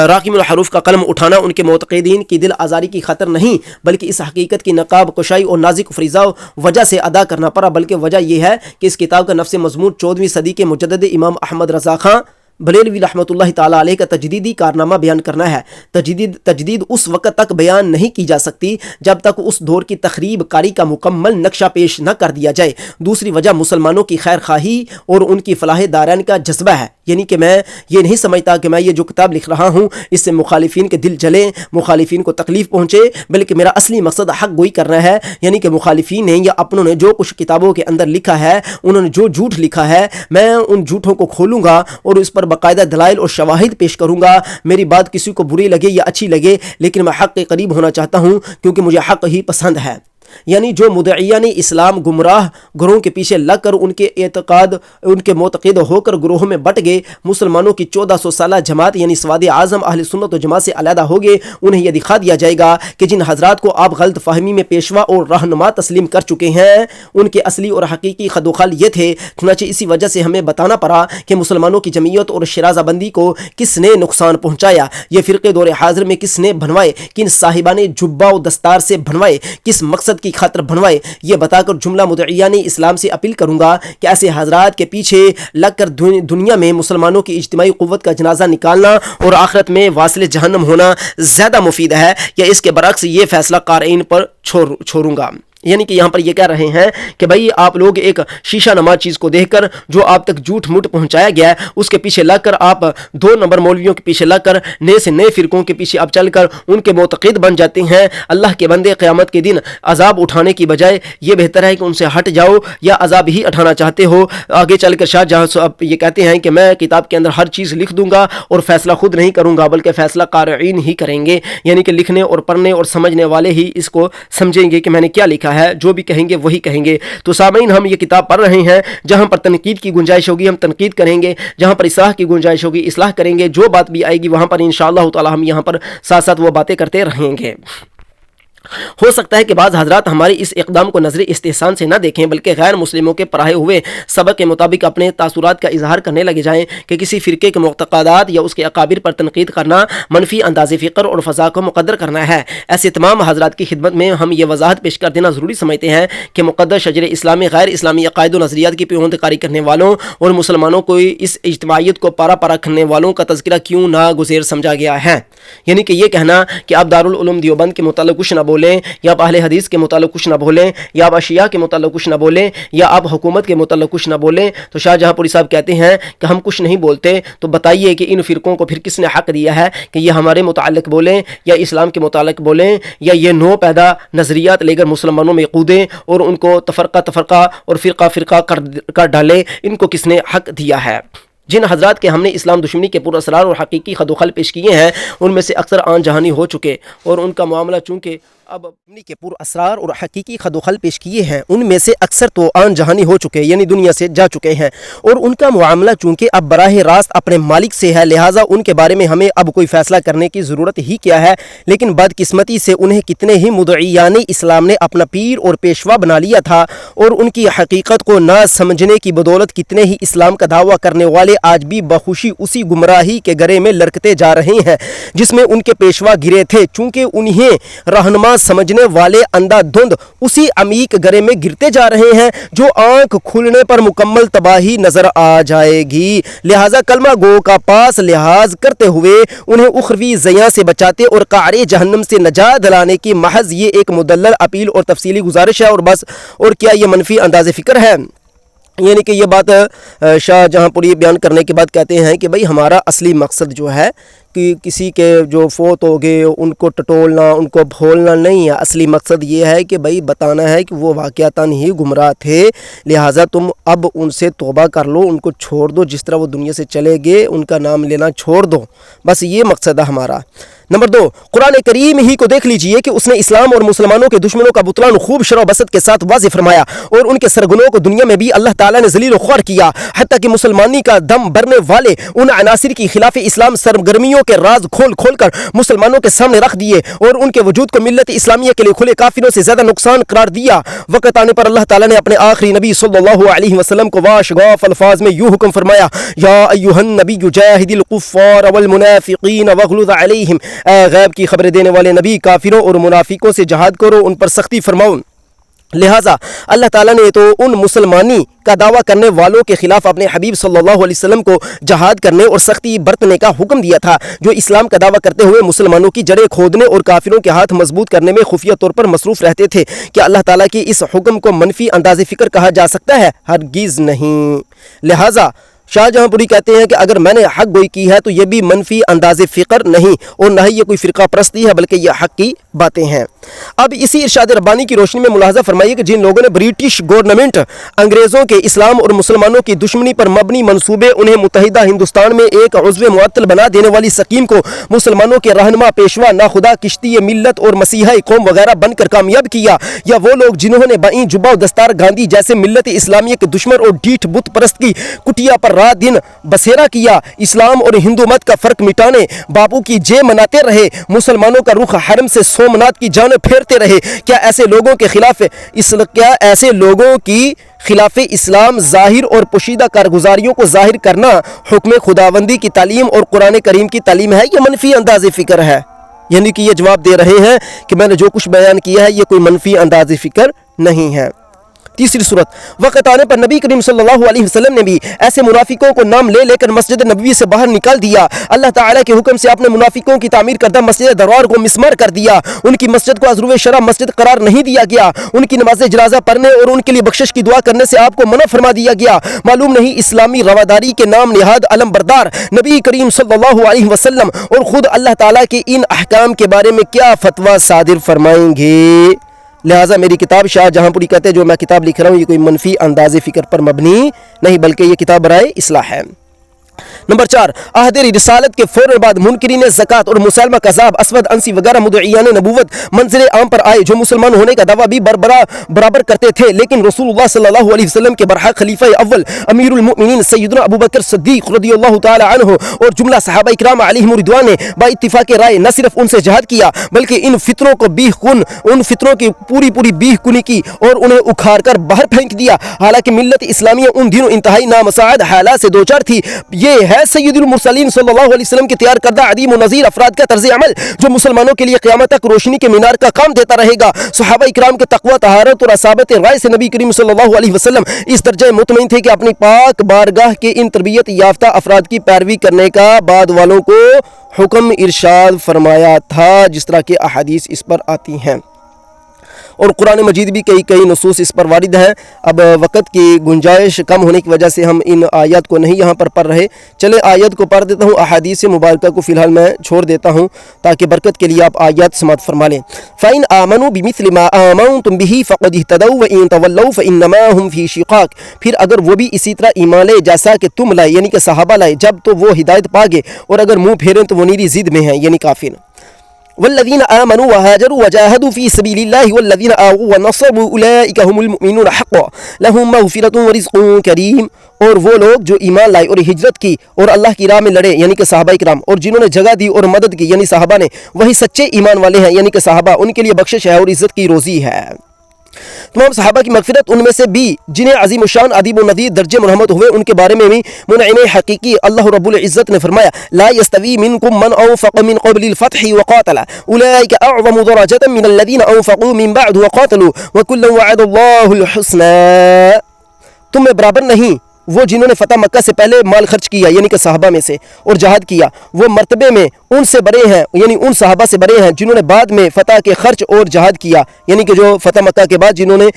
راقم الحروف کا قلم اٹھانا ان کے معتقدین کی دل آزاری کی خاطر نہیں، بلکہ اس حقیقت کی نقاب کشائی اور نازک فریضہ وجہ سے ادا کرنا پڑا، بلکہ وجہ یہ ہے کہ اس کتاب کا نفس مضمون 14ویں صدی کے مجدد امام احمد رضا خان بریلوی رحمۃ اللہ تعالیٰ علیہ کا تجدیدی کارنامہ بیان کرنا ہے۔ تجدید اس وقت تک بیان نہیں کی جا سکتی جب تک اس دور کی تخریب کاری کا مکمل نقشہ پیش نہ کر دیا جائے۔ دوسری وجہ مسلمانوں کی خیر خواہی اور ان کی فلاح دارین کا جذبہ ہے، یعنی کہ میں یہ نہیں سمجھتا کہ میں یہ جو کتاب لکھ رہا ہوں اس سے مخالفین کے دل جلیں، مخالفین کو تکلیف پہنچے، بلکہ میرا اصلی مقصد حق گوئی کرنا ہے، یعنی کہ مخالفین نے یا اپنوں نے جو کچھ کتابوں کے اندر لکھا ہے، انہوں نے جو جھوٹ لکھا ہے، میں ان جھوٹوں کو کھولوں گا اور اس پر باقاعدہ دلائل اور شواہد پیش کروں گا۔ میری بات کسی کو بری لگے یا اچھی لگے، لیکن میں حق کے قریب ہونا چاہتا ہوں کیونکہ مجھے حق ہی پسند ہے۔ یعنی جو مدعیان اسلام گمراہ گروہوں کے پیچھے لگ کر ان کے معتقد ہو کر گروہوں میں بٹ گئے، مسلمانوں کی 1400 سالہ جماعت یعنی سواد اعظم اہل سنت و جماعت سے علیحدہ ہو گئے، انہیں یہ دکھا دیا جائے گا کہ جن حضرات کو آپ غلط فہمی میں پیشوا اور رہنما تسلیم کر چکے ہیں ان کے اصلی اور حقیقی خد و خال یہ تھے۔ چنانچہ اسی وجہ سے ہمیں بتانا پڑا کہ مسلمانوں کی جمعیت اور شرازہ بندی کو کس نے نقصان پہنچایا، یہ فرقے دور حاضر میں کس نے بنوائے، کن صاحبان جبہ و دستار سے بنوائے، کس مقصد کی خاطر بنوائے، یہ بتا کر جملہ مدعیان اسلام سے اپیل کروں گا کہ ایسے حضرات کے پیچھے لگ کر دنیا میں مسلمانوں کی اجتماعی قوت کا جنازہ نکالنا اور آخرت میں واصل جہنم ہونا زیادہ مفید ہے، یا اس کے برعکس یہ فیصلہ قارئین پر چھوڑوں گا۔ یعنی کہ یہاں پر یہ کہہ رہے ہیں کہ بھائی آپ لوگ ایک شیشہ نما چیز کو دیکھ کر جو آپ تک جھوٹ موٹ پہنچایا گیا ہے اس کے پیچھے لگ کر آپ 2 نمبر مولویوں کے پیچھے لگ کر نئے سے نئے فرقوں کے پیچھے آپ چل کر ان کے معتقد بن جاتے ہیں۔ اللہ کے بندے قیامت کے دن عذاب اٹھانے کی بجائے یہ بہتر ہے کہ ان سے ہٹ جاؤ، یا عذاب ہی اٹھانا چاہتے ہو۔ آگے چل کر شاہ جہاں یہ کہتے ہیں کہ میں کتاب کے اندر ہر چیز لکھ دوں گا اور فیصلہ خود نہیں کروں گا بلکہ فیصلہ قارئین ہی کریں گے، یعنی کہ لکھنے اور پڑھنے اور سمجھنے والے ہی اس کو سمجھیں گے کہ میں نے کیا لکھا ہے، جو بھی کہیں گے وہی کہیں گے۔ تو سامعین ہم یہ کتاب پڑھ رہے ہیں، جہاں پر تنقید کی گنجائش ہوگی ہم تنقید کریں گے، جہاں پر اصلاح کی گنجائش ہوگی اصلاح کریں گے، جو بات بھی آئے گی وہاں پر انشاءاللہ تعالی ہم یہاں پر ساتھ ساتھ وہ باتیں کرتے رہیں گے۔ ہو سکتا ہے کہ بعض حضرات ہمارے اس اقدام کو نظر استحسان سے نہ دیکھیں بلکہ غیر مسلموں کے پڑھائے ہوئے سبق کے مطابق اپنے تاثرات کا اظہار کرنے لگے جائیں کہ کسی فرقے کے معتقدات یا اس کے اکابر پر تنقید کرنا منفی انداز فکر اور فضا کو مقدر کرنا ہے۔ ایسے تمام حضرات کی خدمت میں ہم یہ وضاحت پیش کر دینا ضروری سمجھتے ہیں کہ مقدس شجر اسلامی غیر اسلامی عقائد و نظریات کی پیوند کاری کرنے والوں اور مسلمانوں کو اس اجتماعیت کو پارا پارا کرنے والوں کا تذکرہ کیوں ناگزیر سمجھا گیا ہے۔ یعنی کہ یہ کہنا کہ آپ دارالعلوم دیوبند کے متعلق کچھ نہ بولیں، یا آپ اہل حدیث کے متعلق کچھ نہ بولیں، یا آپ اشیاء کے متعلق کچھ نہ بولیں، یا آپ حکومت کے متعلق کچھ نہ بولیں، تو شاہ جہاں پوری صاحب کہتے ہیں کہ ہم کچھ نہیں بولتے، تو بتائیے کہ ان فرقوں کو پھر کس نے حق دیا ہے کہ یہ ہمارے متعلق بولیں یا اسلام کے متعلق بولیں، یا یہ نو پیدا نظریات لے کر مسلمانوں میں کودیں اور ان کو تفرقہ اور فرقہ کر ڈالیں، ان کو کس نے حق دیا ہے؟ جن حضرات کے ہم نے اسلام دشمنی کے پر اسرار اور حقیقی خد و خل پیش کیے ہیں ان میں سے اکثر آن جہانی ہو چکے اور ان کا معاملہ چونکہ اب اپنی کے پر اسرار اور حقیقی خد و خل پیش کیے ہیں، ان میں سے اکثر تو آن جہانی ہو چکے یعنی دنیا سے جا چکے ہیں، اور ان کا معاملہ چونکہ اب براہ راست اپنے مالک سے ہے، لہٰذا ان کے بارے میں ہمیں اب کوئی فیصلہ کرنے کی ضرورت ہی کیا ہے۔ لیکن بدقسمتی سے انہیں کتنے ہی مدعیان اسلام نے اپنا پیر اور پیشوا بنا لیا تھا، اور ان کی حقیقت کو نہ سمجھنے کی بدولت کتنے ہی اسلام کا دعویٰ کرنے والے آج بھی بخوشی اسی گمراہی کے گرے میں لڑکتے جا رہے ہیں جس میں ان کے پیشوا گرے تھے، چونکہ انہیں رہنما سمجھنے والے اندھا دھند اسی عمیق گرے میں گرتے جا رہے ہیں جو آنکھ کھلنے پر مکمل تباہی نظر آ جائے گی۔ لہٰذا کلمہ گو کا پاس لحاظ کرتے ہوئے انہیں اخروی زیاں سے بچاتے اور قعر جہنم سے نجات دلانے کی محض یہ ایک مدلل اپیل اور تفصیلی گزارش ہے، اور بس اور کیا یہ منفی انداز فکر ہے؟ یعنی کہ یہ بات شاہ جہاں پوری بیان کرنے کے بعد کہتے ہیں کہ بھئی ہمارا اصلی مقصد جو ہے کہ کسی کے جو فوت ہو گئے ان کو ٹٹولنا، ان کو بھولنا نہیں ہے، اصلی مقصد یہ ہے کہ بھئی بتانا ہے کہ وہ واقعتاً ہی گمراہ تھے، لہٰذا تم اب ان سے توبہ کر لو، ان کو چھوڑ دو، جس طرح وہ دنیا سے چلے گئے ان کا نام لینا چھوڑ دو، بس یہ مقصد ہے ہمارا۔ نمبر 2، قرآن کریم ہی کو دیکھ لیجئے کہ اس نے اسلام اور مسلمانوں کے دشمنوں کا بطلان خوب شرح و بسط کے ساتھ واضح فرمایا، اور ان کے سرگنوں کو دنیا میں بھی اللہ تعالیٰ نے ذلیل و خوار کیا، حتیٰ کہ مسلمانی کا دم بھرنے والے ان عناصر کی خلاف اسلام سرگرمیوں کے راز کھول کھول کر مسلمانوں کے سامنے رکھ دیے، اور ان کے وجود کو ملت اسلامیہ کے لیے کھلے کافروں سے زیادہ نقصان قرار دیا۔ وقت آنے پر اللہ تعالیٰ نے اپنے آخری نبی صلی اللہ علیہ وسلم کو واشگاف الفاظ میں یوں حکم فرمایا، یا ایھا النبی جاہد الکفار والمنافقین واغلظ علیہم، اے غیب کی خبریں دینے والے نبی، کافروں اور منافقوں سے جہاد کرو، ان پر سختی فرماؤ۔ لہٰذا اللہ تعالیٰ نے تو ان مسلمانی کا دعویٰ کرنے والوں کے خلاف اپنے حبیب صلی اللہ علیہ وسلم کو جہاد کرنے اور سختی برتنے کا حکم دیا تھا، جو اسلام کا دعویٰ کرتے ہوئے مسلمانوں کی جڑیں کھودنے اور کافروں کے ہاتھ مضبوط کرنے میں خفیہ طور پر مصروف رہتے تھے۔ کہ اللہ تعالیٰ کی اس حکم کو منفی انداز فکر کہا جا سکتا ہے؟ ہرگز نہیں۔ لہٰذا شاہ جہاں پوری کہتے ہیں کہ اگر میں نے حق گوئی کی ہے تو یہ بھی منفی انداز فکر نہیں، اور نہ ہی یہ کوئی فرقہ پرستی ہے، بلکہ یہ حق کی باتیں ہیں۔ اب اسی ارشاد ربانی کی روشنی میں ملاحظہ فرمائیے کہ جن لوگوں نے برٹش گورنمنٹ انگریزوں کے اسلام اور مسلمانوں کی دشمنی پر مبنی منصوبے انہیں متحدہ ہندوستان میں ایک عضو معطل بنا دینے والی سکیم کو مسلمانوں کے رہنما، پیشوا، ناخدا، کشتی ملت اور مسیحی قوم وغیرہ بن کر کامیاب کیا، یا وہ لوگ جنہوں نے بائیں جبہ و دستار گاندھی جیسے ملت اسلامیہ کے دشمن اور ڈھیٹ بت پرست کی کٹیا پر رات دن بسیرا کیا، اسلام اور ہندو مت کا فرق مٹانے باپو کی جے مناتے رہے، مسلمانوں کا رخ حرم سے سومنات کی جانب پھیرتے رہے، کیا ایسے لوگوں کی خلاف اسلام ظاہر اور پوشیدہ کارگزاریوں کو ظاہر کرنا حکم خداوندی کی تعلیم اور قرآن کریم کی تعلیم ہے یا منفی انداز فکر ہے؟ یعنی کہ یہ جواب دے رہے ہیں کہ میں نے جو کچھ بیان کیا ہے یہ کوئی منفی انداز فکر نہیں ہے۔ تیسری صورت، وقت آنے پر نبی کریم صلی اللہ علیہ وسلم نے بھی ایسے منافقوں کو نام لے کر مسجد نبوی سے باہر نکال دیا۔ اللہ تعالیٰ کے حکم سے آپ نے منافقوں کی تعمیر کردہ مسجد درار کو مسمار کر دیا، ان کی مسجد کو عضو شرع مسجد قرار نہیں دیا گیا، ان کی نماز جنازہ پڑھنے اور ان کے لیے بخشش کی دعا کرنے سے آپ کو منع فرما دیا گیا۔ معلوم نہیں اسلامی رواداری کے نام نہاد علم بردار نبی کریم صلی اللہ علیہ وسلم اور خود اللہ تعالیٰ کے ان احکام کے بارے میں کیا فتویٰ صادر فرمائیں گے؟ لہٰذا میری کتاب شاہ جہاں پوری کہتے ہیں جو میں کتاب لکھ رہا ہوں یہ کوئی منفی انداز فکر پر مبنی نہیں، بلکہ یہ کتاب برائے اصلاح ہے۔ نمبر 4، عہد رسالت کے فوراً بعد منکرین زکوٰۃ اور مسلمہ کذاب، اسود انسی وغیرہ مدعیان نبوت منظر عام پر آئے، جو مسلمان ہونے کا دعویٰ بھی برابر کرتے تھے، لیکن رسول اللہ صلی اللہ علیہ وسلم کے برحق خلیفہ اول امیر المؤمنین سیدنا ابو بکر صدیق رضی اللہ تعالی عنہ اور جملہ صحابہ اکرام علیہم رضوان نے با اتفاق رائے نہ صرف ان سے جہاد کیا بلکہ ان فطروں کی پوری بیح کنی کی اور انہیں اکھاڑ کر باہر پھینک دیا۔ حالانکہ ملت اسلامیہ ان دنوں انتہائی نامساعد حالات سے دوچار تھی۔ یہ ہے سید المرسلین صلی اللہ علیہ وسلم کے تیار کردہ عدیم و نظیر افراد کا طرز عمل جو مسلمانوں کے لیے قیامت تک روشنی کے مینار کا کام دیتا رہے گا۔ صحابہ اکرام کے تقوی، طہارت اور اصابت رائے سے نبی کریم صلی اللہ علیہ وسلم اس درجے مطمئن تھے کہ اپنی پاک بارگاہ کے ان تربیت یافتہ افراد کی پیروی کرنے کا بعد والوں کو حکم ارشاد فرمایا تھا، جس طرح کے احادیث اس پر آتی ہیں، اور قرآن مجید بھی کئی نصوص اس پر وارد ہیں۔ اب وقت کی گنجائش کم ہونے کی وجہ سے ہم ان آیات کو نہیں یہاں پر پڑھ رہے، چلے آیات کو پڑھ دیتا ہوں، احادیث مبارکہ کو فی الحال میں چھوڑ دیتا ہوں تاکہ برکت کے لیے آپ آیات سماعت فرما لیں۔ فَإِنْ آمَنُوا بِمِثْلِ مَا آمَنْتُمْ بِهِ فَقَدِ اهْتَدَوْا وَإِنْ تَوَلَّوْا فَإِنَّمَا هُمْ فِي شِقَاقٍ، پھر اگر وہ بھی اسی طرح ایمان لے جیسا کہ تم لائے، یعنی کہ صحابہ لائے، جب تو وہ ہدایت پا گئے، اور اگر منہ پھیریں تو وہ نیری ضد میں ہیں، یعنی کافر۔ والذین آمنوا وهاجروا وجاهدوا في سبيل الله والذین آووا ونصروا اولئک هم المؤمنون حقا لهم مغفرة ورزق کریم، اور وہ لوگ جو ایمان لائے اور ہجرت کی اور اللہ کی راہ میں لڑے یعنی کہ صحابہ کرام، اور جنہوں نے جگہ دی اور مدد کی یعنی صحابہ نے، وہی سچے ایمان والے ہیں یعنی کہ صحابہ، ان کے لیے بخشش ہے اور عزت کی روزی ہے۔ تمام صحابہ کی مغفرت، ان میں سے بھی جنہیں عظیم الشان ادیب و ندید درجے مرحمت ہوئے، ان کے بارے میں بھی منعم حقیقی اللہ رب العزت نے فرمایا لا يستوي منكم من انفق من قبل الفتح وقاتل اولئك اعظم درجة من الذين انفقوا من بعد وقاتلوا وكلا وعد الله الحسنى، تم میں برابر نہیں وہ جنہوں نے فتح مکہ سے پہلے مال خرچ کیا یعنی کہ صحابہ میں سے اور جہاد کیا، وہ مرتبے میں ان سے بڑے ہیں یعنی ان صحابہ سے بڑے ہیں جنہوں نے بعد میں فتح کے خرچ اور جہاد کیا، یعنی کہ جو فتح مکہ کے بعد جنہوں نے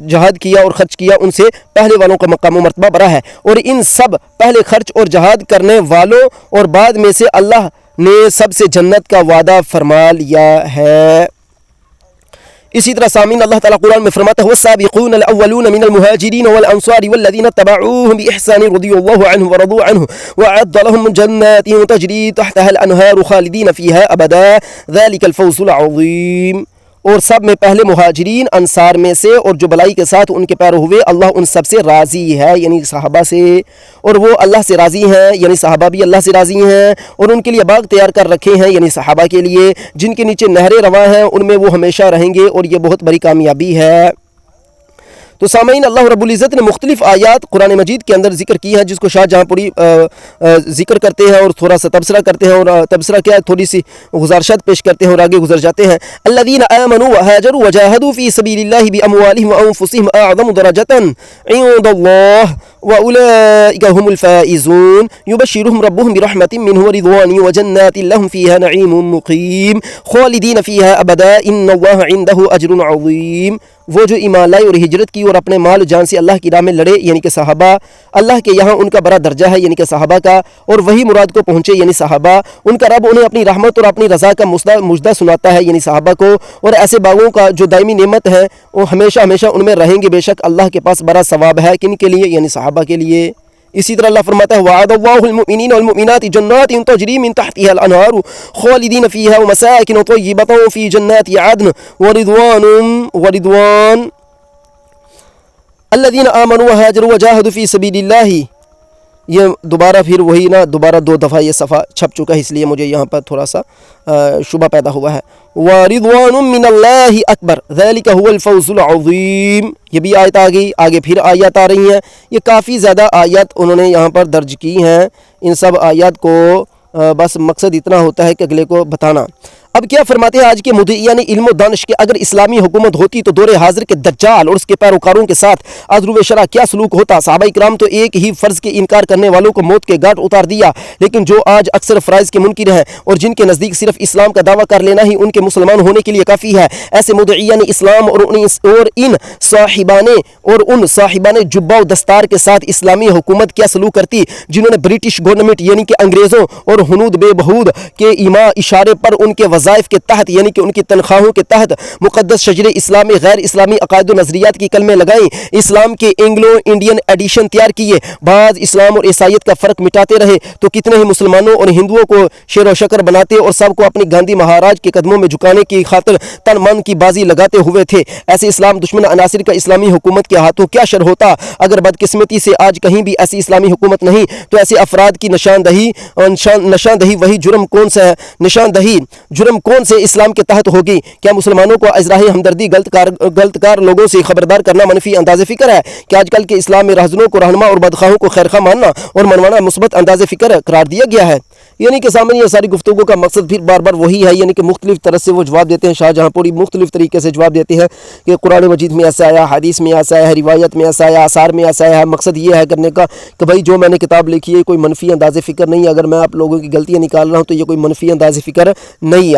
جہاد کیا اور خرچ کیا ان سے پہلے والوں کا مقام و مرتبہ بڑا ہے، اور ان سب پہلے خرچ اور جہاد کرنے والوں اور بعد میں سے اللہ نے سب سے جنت کا وعدہ فرما لیا ہے۔ اسی طرح سامعین اللہ تعالیٰ قرآن میں فرماتا ہے والسابقون الاولون من المهاجرین والانصار والذین اتبعوهم بإحسان رضی اللہ عنهم ورضوا عنه وأعد لهم جنات تجری تحتها الانہار خالدین فیہا ابدا ذلك الفوز العظیم، اور سب میں پہلے مہاجرین انصار میں سے اور جو بلائی کے ساتھ ان کے پیرو ہوئے، اللہ ان سب سے راضی ہے یعنی صحابہ سے، اور وہ اللہ سے راضی ہیں یعنی صحابہ بھی اللہ سے راضی ہیں، اور ان کے لیے باغ تیار کر رکھے ہیں یعنی صحابہ کے لیے جن کے نیچے نہریں رواں ہیں، ان میں وہ ہمیشہ رہیں گے، اور یہ بہت بڑی کامیابی ہے۔ تو سامعین اللہ رب العزت نے مختلف آیات قرآن مجید کے اندر ذکر کی ہے، جس کو شاہ جہاں پوری ذکر کرتے ہیں اور تھوڑا سا تبصرہ کرتے ہیں، اور تبصرہ کیا ہے تھوڑی سی گزارشات پیش کرتے ہیں اور آگے گزر جاتے ہیں۔ الذین آمنوا وهاجروا وجاهدوا فی سبیل اللہ باموالہم وانفسہم اعظم درجۃ عند اللہ واولئک هم الفائزون یبشرهم ربهم برحمۃ منہ ورضوان وجنات لهم فیہا نعیم مقیم خالدین فیہا ابدا ان اللہ عنده اجر عظیم، وہ جو ایمان لائے اور ہجرت کی اور اپنے مال و جان سے اللہ کی راہ میں لڑے یعنی کہ صحابہ، اللہ کے یہاں ان کا بڑا درجہ ہے یعنی کہ صحابہ کا، اور وہی مراد کو پہنچے یعنی صحابہ، ان کا رب انہیں اپنی رحمت اور اپنی رضا کا مجدہ سناتا ہے یعنی صحابہ کو، اور ایسے باغوں کا جو دائمی نعمت ہے وہ ہمیشہ ہمیشہ ان میں رہیں گے، بے شک اللہ کے پاس بڑا ثواب ہے کن کے لیے یعنی صحابہ کے لیے۔ اسی طرح اللہ فرماتا ہے وعد اللہ المؤمنین والمؤمنات جنات تجری من تحتها الانہار خالدین فیہا ومساکن طیبۃ فی جنات عدن ورضوان الذین آمنوا وهاجروا وجاهدوا فی سبیل اللہ، یہ دوبارہ پھر وہی نا دوبارہ دو دفعہ یہ صفحہ چھپ چکا ہے، اس لیے مجھے یہاں پر تھوڑا سا شبہ پیدا ہوا ہے۔ وَرِضْوَانٌ مِّنَ اللَّهِ أَكْبَرُ ذَلِكَ هُوَ الْفَوْزُ الْعَظِيمُ، یہ بھی آیت آ گئی، آگے پھر آیات آ رہی ہیں، یہ کافی زیادہ آیات انہوں نے یہاں پر درج کی ہیں، ان سب آیات کو بس مقصد اتنا ہوتا ہے کہ اگلے کو بتانا۔ اب کیا فرماتے ہیں آج کے مدعیان علم و دانش کے اگر اسلامی حکومت ہوتی تو دور حاضر کے دجال اور اس کے پیروکاروں کے ساتھ عذرو شرع کیا سلوک ہوتا؟ صحابہ کرام تو ایک ہی فرض کے انکار کرنے والوں کو موت کے گھاٹ اتار دیا، لیکن جو آج اکثر فرائض کے منکر ہیں اور جن کے نزدیک صرف اسلام کا دعویٰ کر لینا ہی ان کے مسلمان ہونے کے لیے کافی ہے، ایسے مدعیان اسلام اور ان صاحبان جبہ و دستار کے ساتھ اسلامی حکومت کیا سلوک کرتی جنہوں نے برٹش گورنمنٹ یعنی کہ انگریزوں اور ہنود بے بہود کے اشارے پر ان کے وظائف کے تحت یعنی کہ ان کی تنخواہوں کے تحت مقدس شجر اسلامی غیر اسلامی عقائد و نظریات کی کلمیں لگائیں، اسلام کے انگلو انڈین ایڈیشن تیار کیے، بعض اسلام اور عیسائیت کا فرق مٹاتے رہے تو کتنے ہی مسلمانوں اور ہندوؤں کو شیر و شکر بناتے اور سب کو اپنی گاندھی مہاراج کے قدموں میں جھکانے کی خاطر تن من کی بازی لگاتے ہوئے تھے۔ ایسے اسلام دشمن عناصر کا اسلامی حکومت کے ہاتھوں کیا شر ہوتا؟ اگر بدقسمتی سے آج کہیں بھی ایسی اسلامی حکومت نہیں تو ایسے افراد کی نشاندہی وہی جرم کون سا ہے؟ نشاندہی جرم کون سے اسلام کے تحت ہوگی؟ کیا مسلمانوں کو ازراہ ہمدردی غلط کار لوگوں سے خبردار کرنا منفی انداز فکر ہے کہ آج کل کے اسلام میں رہزنوں کو رہنما اور بدخواہوں کو خیرخواہ ماننا اور منوانا مثبت انداز فکر قرار دیا گیا ہے؟ یعنی کہ سامنے یہ ساری گفتگو کا مقصد پھر بار بار وہی ہے، یعنی کہ مختلف طرح سے وہ جواب دیتے ہیں، شاہ جہاں پوری مختلف طریقے سے جواب دیتے ہیں کہ قرآن مجید میں ایسا آیا، حدیث میں ایسا ہے، روایت میں ایسا آیا، آثار میں ایسا ہے۔ مقصد یہ ہے کرنے کا کہ بھائی جو میں نے کتاب لکھی ہے کوئی منفی انداز فکر نہیں ہے، اگر میں آپ لوگوں کی غلطیاں نکال رہا ہوں تو یہ کوئی منفی انداز فکر نہیں ہے۔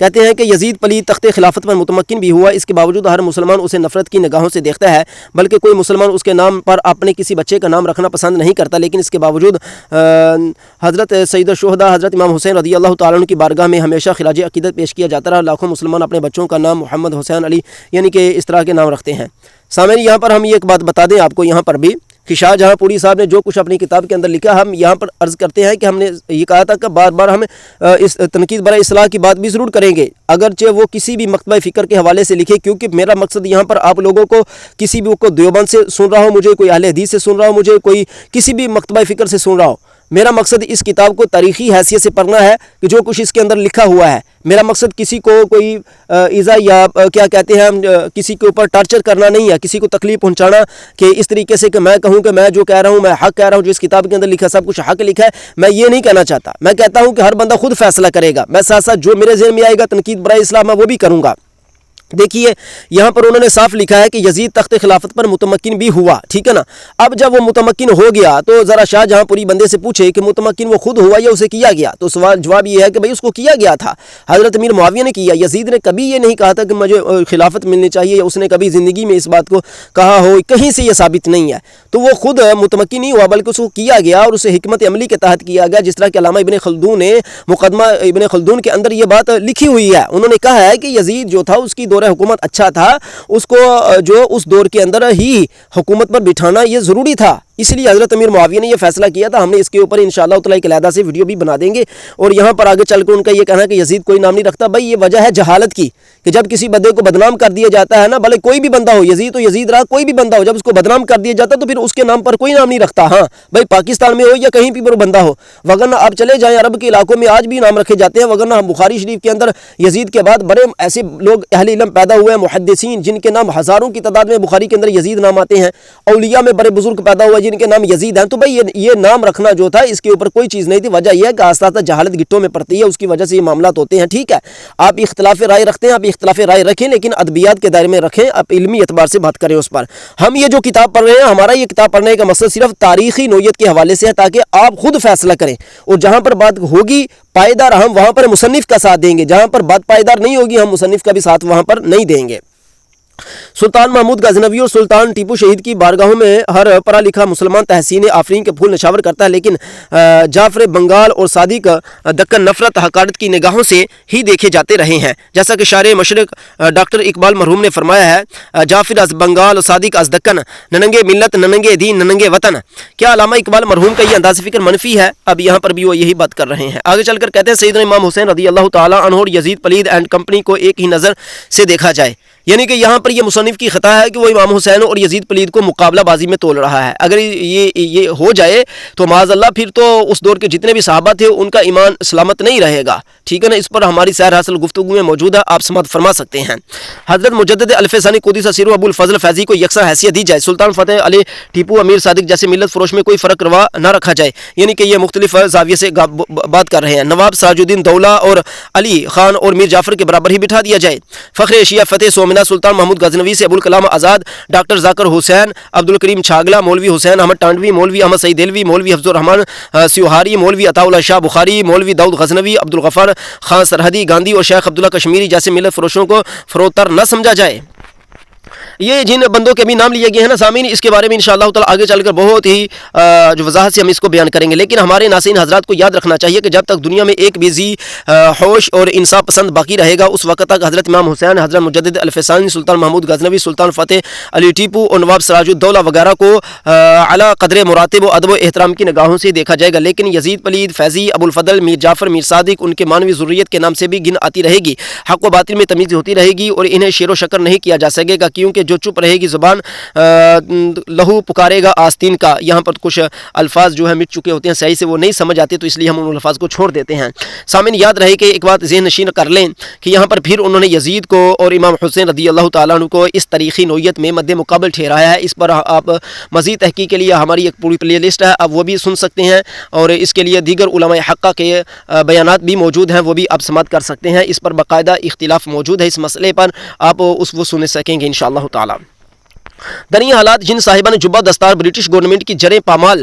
کہتے ہیں کہ یزید پلید تخت خلافت پر متمکن بھی ہوا، اس کے باوجود ہر مسلمان اسے نفرت کی نگاہوں سے دیکھتا ہے، بلکہ کوئی مسلمان اس کے نام پر اپنے کسی بچے کا نام رکھنا پسند نہیں کرتا، لیکن اس کے باوجود حضرت سید الشہداء حضرت امام حسین رضی اللہ تعالیٰ عنہ کی بارگاہ میں ہمیشہ خراج عقیدت پیش کیا جاتا رہا۔ لاکھوں مسلمان اپنے بچوں کا نام محمد، حسین، علی یعنی کہ اس طرح کے نام رکھتے ہیں۔ سامعین، یہاں پر ہم یہ ایک بات بتا دیں آپ کو یہاں پر بھی کہ شاہ جہاں پوری صاحب نے جو کچھ اپنی کتاب کے اندر لکھا، ہم یہاں پر عرض کرتے ہیں کہ ہم نے یہ کہا تھا کہ بار بار ہم اس تنقید برائے اصلاح کی بات بھی ضرور کریں گے، اگرچہ وہ کسی بھی مکتبہ فکر کے حوالے سے لکھے، کیونکہ میرا مقصد یہاں پر آپ لوگوں کو کسی بھی کو دیوبند سے سن رہا ہو مجھے، کوئی اہل حدیث سے سن رہا ہو مجھے، کوئی کسی بھی مکتبہ فکر سے سن رہا ہو، میرا مقصد اس کتاب کو تاریخی حیثیت سے پڑھنا ہے کہ جو کچھ اس کے اندر لکھا ہوا ہے۔ میرا مقصد کسی کو کوئی ایذا یا کیا کہتے ہیں ہم کسی کے اوپر ٹارچر کرنا نہیں ہے، کسی کو تکلیف پہنچانا کہ اس طریقے سے کہ میں کہوں کہ میں جو کہہ رہا ہوں میں حق کہہ رہا ہوں، جو اس کتاب کے اندر لکھا سب کچھ حق لکھا ہے، میں یہ نہیں کہنا چاہتا۔ میں کہتا ہوں کہ ہر بندہ خود فیصلہ کرے گا، میں ساتھ ساتھ جو میرے ذہن میں آئے گا تنقید برائے اصلاح میں وہ بھی کروں گا۔ دیکھیے یہاں پر انہوں نے صاف لکھا ہے کہ یزید تخت خلافت پر متمکن بھی ہوا، ٹھیک ہے نا۔ اب جب وہ متمکن ہو گیا تو ذرا شاہ جہاں پوری بندے سے پوچھے کہ متمکن وہ خود ہوا یا اسے کیا گیا، تو جواب یہ ہے کہ بھئی اس کو کیا گیا تھا، حضرت امیر معاویہ نے کیا۔ یزید نے کبھی یہ نہیں کہا تھا کہ مجھے خلافت ملنی چاہیے، یا اس نے کبھی زندگی میں اس بات کو کہا ہو، کہیں سے یہ ثابت نہیں ہے۔ تو وہ خود متمکن نہیں ہوا بلکہ اس کو کیا گیا، اور اسے حکمت عملی کے تحت کیا گیا، جس طرح کہ علامہ ابن خلدون نے مقدمہ ابن خلدون کے اندر یہ بات لکھی ہوئی ہے۔ انہوں نے کہا ہے کہ یزید جو تھا اس کی دور حکومت اچھا تھا، اس کو جو اس دور کے اندر ہی حکومت پر بٹھانا یہ ضروری تھا، اس لیے حضرت امیر معاویہ نے یہ فیصلہ کیا تھا۔ ہم نے اس کے اوپر انشاءاللہ تعالی ایک علیحدہ سے ویڈیو بھی بنا دیں گے، اور یہاں پر آگے چل کر ان کا یہ کہنا ہے کہ یزید کوئی نام نہیں رکھتا، بھائی یہ وجہ ہے جہالت کی، کہ جب کسی بندے کو بدنام کر دیا جاتا ہے نا، بھلے کوئی بھی بندہ ہو، یزید تو یزید رہا، کوئی بھی بندہ ہو، جب اس کو بدنام کر دیا جاتا تو پھر اس کے نام پر کوئی نام نہیں رکھتا۔ ہاں بھائی پاکستان میں ہو یا کہیں بھی پر بندہ ہو، وگرنہ آپ چلے جائیں عرب کے علاقوں میں آج بھی نام رکھے جاتے ہیں، وگرنہ بخاری شریف کے اندر یزید کے بعد بڑے ایسے لوگ اہل علم پیدا ہوئے ہیں، محدثین، جن کے نام ہزاروں کی تعداد میں بخاری کے اندر یزید نام آتے ہیں، اولیاء میں بڑے بزرگ پیدا ہوئے جن کے نام یزید ہیں۔ تو بھائی یہ نام رکھنا جو تھا اس کے اوپر کوئی چیز نہیں تھی، وجہ یہ ہے کہ آستہ آستہ جہالت گٹوں میں پڑتی ہے، اس کی وجہ سے یہ معاملات ہوتے ہیں۔ ٹھیک ہے، آپ اختلاف رائے رکھتے ہیں، آپ اختلاف رائے رکھیں، لیکن ادبیات کے دائرے میں رکھیں، آپ علمی اعتبار سے بات کریں اس پر۔ ہم یہ جو کتاب پڑھ رہے ہیں، ہمارا یہ کتاب پڑھنے کا مقصد صرف تاریخی نوعیت کے حوالے سے ہے، تاکہ آپ خود فیصلہ کریں، اور جہاں پر بات ہوگی پائیدار ہم وہاں پر مصنف کا ساتھ دیں گے، جہاں پر بات پائیدار نہیں ہوگی ہم مصنف کا بھی ساتھ وہاں پر نہیں دیں گے۔ سلطان محمود غزنوی اور سلطان ٹیپو شہید کی بارگاہوں میں ہر پڑھا لکھا مسلمان تحسین آفرین کے پھول نشاور کرتا ہے، لیکن جعفر بنگال اور صادق دکن نفرت حقارت کی نگاہوں سے ہی دیکھے جاتے رہے ہیں، جیسا کہ شارع مشرق ڈاکٹر اقبال مرحوم نے فرمایا ہے، جعفر از بنگال اور صادق از دکن، ننگے ملت ننگے دین ننگے وطن۔ کیا علامہ اقبال مرحوم کا یہ انداز فکر منفی ہے؟ اب یہاں پر بھی وہ یہی بات کر رہے ہیں۔ آگے چل کر کہتے ہیں سیدنا امام حسین رضی اللہ تعالیٰ عنہ اور یزید پلید اینڈ کمپنی کو ایک ہی نظر سے دیکھا جائے، یعنی کہ یہاں پر یہ مصنف کی خطا ہے کہ وہ امام حسین اور یزید پلید کو مقابلہ بازی میں تول رہا ہے۔ اگر یہ ہو جائے تو معاذ اللہ پھر تو اس دور کے جتنے بھی صحابہ تھے ان کا ایمان سلامت نہیں رہے گا، ٹھیک ہے نا۔ اس پر ہماری سیر حاصل گفتگو میں موجود ہے، آپ سماعت فرما سکتے ہیں۔ حضرت مجدد الف ثانی قدس سرہ ابو الفضل فیضی کو یکساں حیثیت دی جائے، سلطان فتح علی ٹیپو امیر صادق جیسے ملت فروش میں کوئی فرق روا نہ رکھا جائے، یعنی کہ یہ مختلف زاویے سے بات کر رہے ہیں۔ نواب سراج الدین دولہ اور علی خان اور میر جعفر کے برابر ہی بٹھا دیا جائے۔ فخر ایشیا فتح سومنہ سلطان محمود غزنوی سے ابوالکلام آزاد، ڈاکٹر ذاکر حسین، عبدالکریم چھاگلا، مولوی حسین احمد ٹانڈوی، مولوی احمد سعید دلوی، مولوی حفظ الرحمان سیوہاری، مولوی عطا اللہ شاہ بخاری، مولوی داؤد غزنوی، عبدالغفار خان سرحدی گاندھی اور شیخ عبداللہ کشمیری جیسے ملت فروشوں کو فروتر نہ سمجھا جائے۔ یہ جن بندوں کے بھی نام لیے گئے ہیں نا سامعین، اس کے بارے میں انشاءاللہ تعالی آگے چل کر بہت ہی جو وضاحت سے ہم اس کو بیان کریں گے، لیکن ہمارے ناظرین حضرات کو یاد رکھنا چاہیے کہ جب تک دنیا میں ایک بھی ذی ہوش اور انصاف پسند باقی رہے گا، اس وقت تک حضرت امام حسین، حضرت مجدد الف ثانی، سلطان محمود غزنوی، سلطان فتح علی ٹیپو اور نواب سراج الدولہ وغیرہ کو اعلیٰ قدر مراتب و ادب و احترام کی نگاہوں سے دیکھا جائے گا، لیکن یزید پلید، فیضی، ابو الفضل، میر جعفر، میر صادق ان کے مانوی ضروریت کے نام سے بھی گن آتی رہے گی، حق و باطل میں تمیز ہوتی رہے گی، اور انہیں شیر و شکر نہیں کیا جا سکے گا، کیونکہ جو چپ رہے گی زبان لہو پکارے گا آستین کا۔ یہاں پر کچھ الفاظ جو ہے مٹ چکے ہوتے ہیں، صحیح سے وہ نہیں سمجھ آتے، تو اس لیے ہم ان الفاظ کو چھوڑ دیتے ہیں۔ سامعین یاد رہے کہ ایک بات ذہن نشین کر لیں کہ یہاں پر پھر انہوں نے یزید کو اور امام حسین رضی اللہ تعالیٰ عنہ کو اس تاریخی نوعیت میں مد مقابل ٹھہرایا ہے۔ اس پر آپ مزید تحقیق کے لیے ہماری ایک پوری پلے لسٹ ہے، آپ وہ بھی سن سکتے ہیں، اور اس کے لیے دیگر علماء حقہ کے بیانات بھی موجود ہیں، وہ بھی آپ سماعت کر سکتے ہیں۔ اس پر باقاعدہ اختلاف موجود ہے، اس مسئلے پر آپ وہ سن سکیں گے انشاءاللہ تعالی۔ دریا حالات جن صاحبان جبہ دستار برٹش گورنمنٹ کی جریں پامال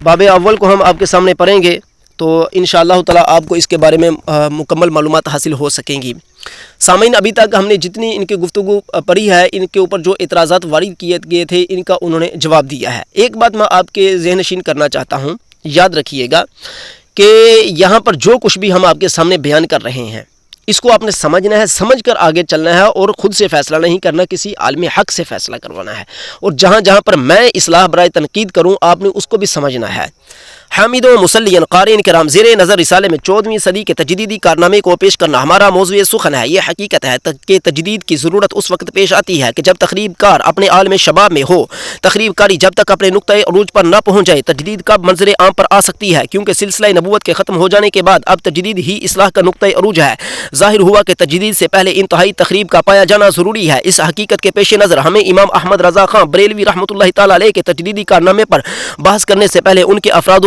باب اول کو ہم آپ کے سامنے پڑھیں گے تو انشاءاللہ تعالی آپ کو اس کے بارے میں مکمل معلومات حاصل ہو سکیں گی۔ سامعین، ابھی تک ہم نے جتنی ان کی گفتگو پڑھی ہے، ان کے اوپر جو اعتراضات وارد کیے گئے تھے ان کا انہوں نے جواب دیا ہے۔ ایک بات میں آپ کے ذہن نشین کرنا چاہتا ہوں، یاد رکھیے گا کہ یہاں پر جو کچھ بھی ہم آپ کے سامنے بیان کر رہے ہیں اس کو آپ نے سمجھنا ہے، سمجھ کر آگے چلنا ہے اور خود سے فیصلہ نہیں کرنا، کسی عالم حق سے فیصلہ کروانا ہے۔ اور جہاں جہاں پر میں اصلاح برائے تنقید کروں آپ نے اس کو بھی سمجھنا ہے۔ حامد و مسلین قارئین کرام، زیر نظر رسالے میں 14ویں صدی کے تجدیدی کارنامے کو پیش کرنا ہمارا موضوع سخن ہے۔ یہ حقیقت ہے کہ تجدید کی ضرورت اس وقت پیش آتی ہے کہ جب تخریب کار اپنے عالم شباب میں ہو۔ تخریب کاری جب تک اپنے نقطۂ عروج پر نہ پہنچ جائے تجدید کب منظر عام پر آ سکتی ہے، کیونکہ سلسلہ نبوت کے ختم ہو جانے کے بعد اب تجدید ہی اصلاح کا نقطۂ عروج ہے۔ ظاہر ہوا کہ تجدید سے پہلے انتہائی تخریب کا پایا جانا ضروری ہے۔ اس حقیقت کے پیش نظر ہمیں امام احمد رضا خان بریلوی رحمۃ اللہ تعالی علیہ کے تجدیدی کارنامے پر بحث کرنے سے پہلے ان کے افراد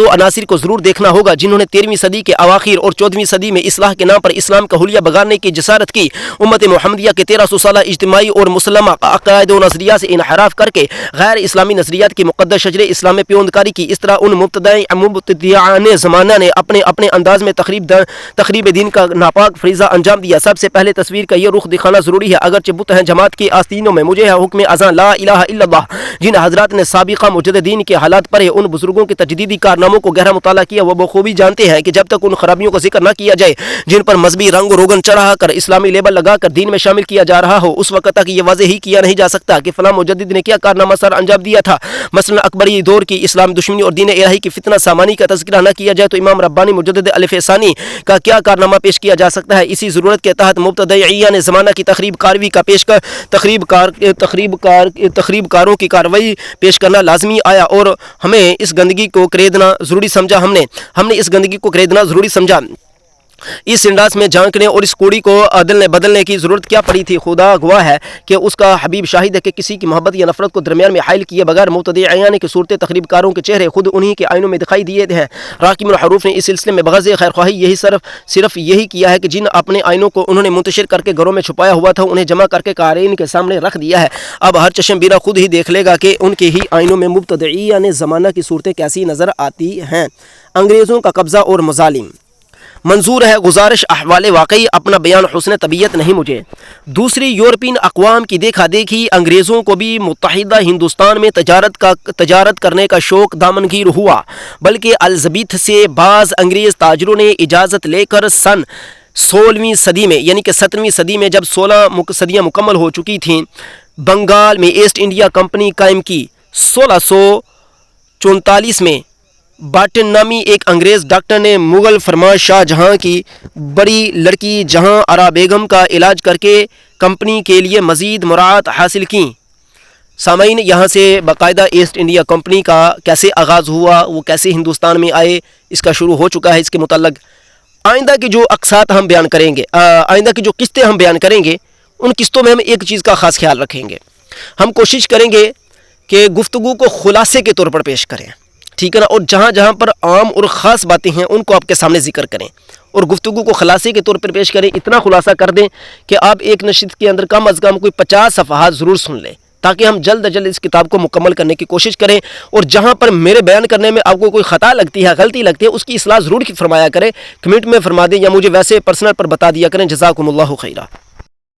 و عناصر کو ضرور دیکھنا ہوگا جنہوں نے 13ویں صدی کے اواخر اور 14ویں صدی میں اصلاح کے نام پر اسلام کا حلیہ بگاڑنے کی جسارت کی۔ امت محمدیہ کے 1300 سالہ اجتماعی اور مسلمہ عقائد و نظریات سے انحراف کر کے غیر اسلامی نظریات کی مقدس شجر اسلام میں پیوندکاری کی۔ اس طرح ان مبتدعان زمانہ نے اپنے انداز میں تخریب دین کا ناپاک فریضہ انجام دیا۔ سب سے پہلے تصویر کا یہ رخ دکھانا ضروری ہے، اگرچہ بت ہیں جماعت کی آستینوں میں، مجھے ہے حکم اذان لا الہ الا اللہ۔ جن حضرات نے سابقہ مجددین کے حالات پڑھے، ان بزرگوں کے تجدیدی کارناموں کو گہرا مطالعہ کیا، وہ بخوبی جانتے ہیں کہ جب تک ان خرابیوں کا ذکر نہ کیا جائے جن پر مذہبی رنگ و روگن چڑھا کر اسلامی لیبل لگا کر دین میں شامل کیا جا رہا ہو، اس وقت تک یہ واضح ہی کیا نہیں جا سکتا کہ فلاں مجدد نے کیا کارنامہ سر انجام دیا تھا۔ مثلا اکبری دور کی اسلام دشمنی اور دین الہی کی فتنہ سامانی کا تذکرہ نہ کیا جائے تو امام ربانی مجدد الف ثانی کا کیا کارنامہ پیش کیا جا سکتا ہے۔ اسی ضرورت کے تحت مبتدعین زمانہ کی تخریب کاروی کا تخریب کاروں کی کارروائی پیش کرنا لازمی آیا اور ہمیں اس گندگی کو کریدنا ضروری سمجھا۔ ہم نے اس گندگی کو کریدنا ضروری سمجھا۔ اس سنڈاس میں جھانکنے اور اس کوڑی کو بدلنے کی ضرورت کیا پڑی تھی؟ خدا گواہ ہے کہ اس کا حبیب شاہد ہے کہ کسی کی محبت یا نفرت کو درمیان میں حائل کیے بغیر مبتدعین کی صورت تخریب کاروں کے چہرے خود انہی کے آئینوں میں دکھائی دیے ہیں۔ راکم الحروف نے اس سلسلے میں بغرض خیر خواہی یہی صرف یہی کیا ہے کہ جن اپنے آئینوں کو انہوں نے منتشر کر کے گھروں میں چھپایا ہوا تھا انہیں جمع کر کے قارئین کے سامنے رکھ دیا ہے۔ اب ہر چشم بینا خود ہی دیکھ لے گا کہ ان کے ہی آئینوں میں مبتدعین زمانہ کی صورتیں کیسی نظر آتی ہیں۔ انگریزوں کا قبضہ اور مظالم۔ منظور ہے گزارش احوال واقعی، اپنا بیان حسن طبیعت نہیں مجھے۔ دوسری یورپین اقوام کی دیکھا دیکھی انگریزوں کو بھی متحدہ ہندوستان میں تجارت کرنے کا شوق دامنگیر ہوا، بلکہ الزبیتھ سے بعض انگریز تاجروں نے اجازت لے کر سن 16ویں صدی میں یعنی کہ 17ویں صدی میں جب 16 صدیاں مکمل ہو چکی تھیں بنگال میں ایسٹ انڈیا کمپنی قائم کی۔ 1644 میں باٹن نامی ایک انگریز ڈاکٹر نے مغل فرمان شاہ جہاں کی بڑی لڑکی جہاں آرا بیگم کا علاج کر کے کمپنی کے لیے مزید مراعات حاصل کی۔ سامعین، یہاں سے باقاعدہ ایسٹ انڈیا کمپنی کا کیسے آغاز ہوا، وہ کیسے ہندوستان میں آئے، اس کا شروع ہو چکا ہے۔ اس کے متعلق آئندہ کی جو اقساط ہم بیان کریں گے، آئندہ کی جو قسطیں ہم بیان کریں گے، ان قسطوں میں ہم ایک چیز کا خاص خیال رکھیں گے۔ ہم کوشش کریں گے کہ گفتگو کو خلاصے کے طور پر پیش کریں، ٹھیک ہے نا، اور جہاں جہاں پر عام اور خاص باتیں ہیں ان کو آپ کے سامنے ذکر کریں اور گفتگو کو خلاصے کے طور پر پیش کریں۔ اتنا خلاصہ کر دیں کہ آپ ایک نشست کے اندر کم از کم کوئی 50 صفحات ضرور سن لیں، تاکہ ہم جلد از جلد اس کتاب کو مکمل کرنے کی کوشش کریں۔ اور جہاں پر میرے بیان کرنے میں آپ کو کوئی خطا لگتی ہے، غلطی لگتی ہے، اس کی اصلاح ضرور فرمایا کریں، کمنٹ میں فرما دیں یا مجھے ویسے پرسنل پر بتا دیا کریں۔ جزاکم اللہ خیرہ۔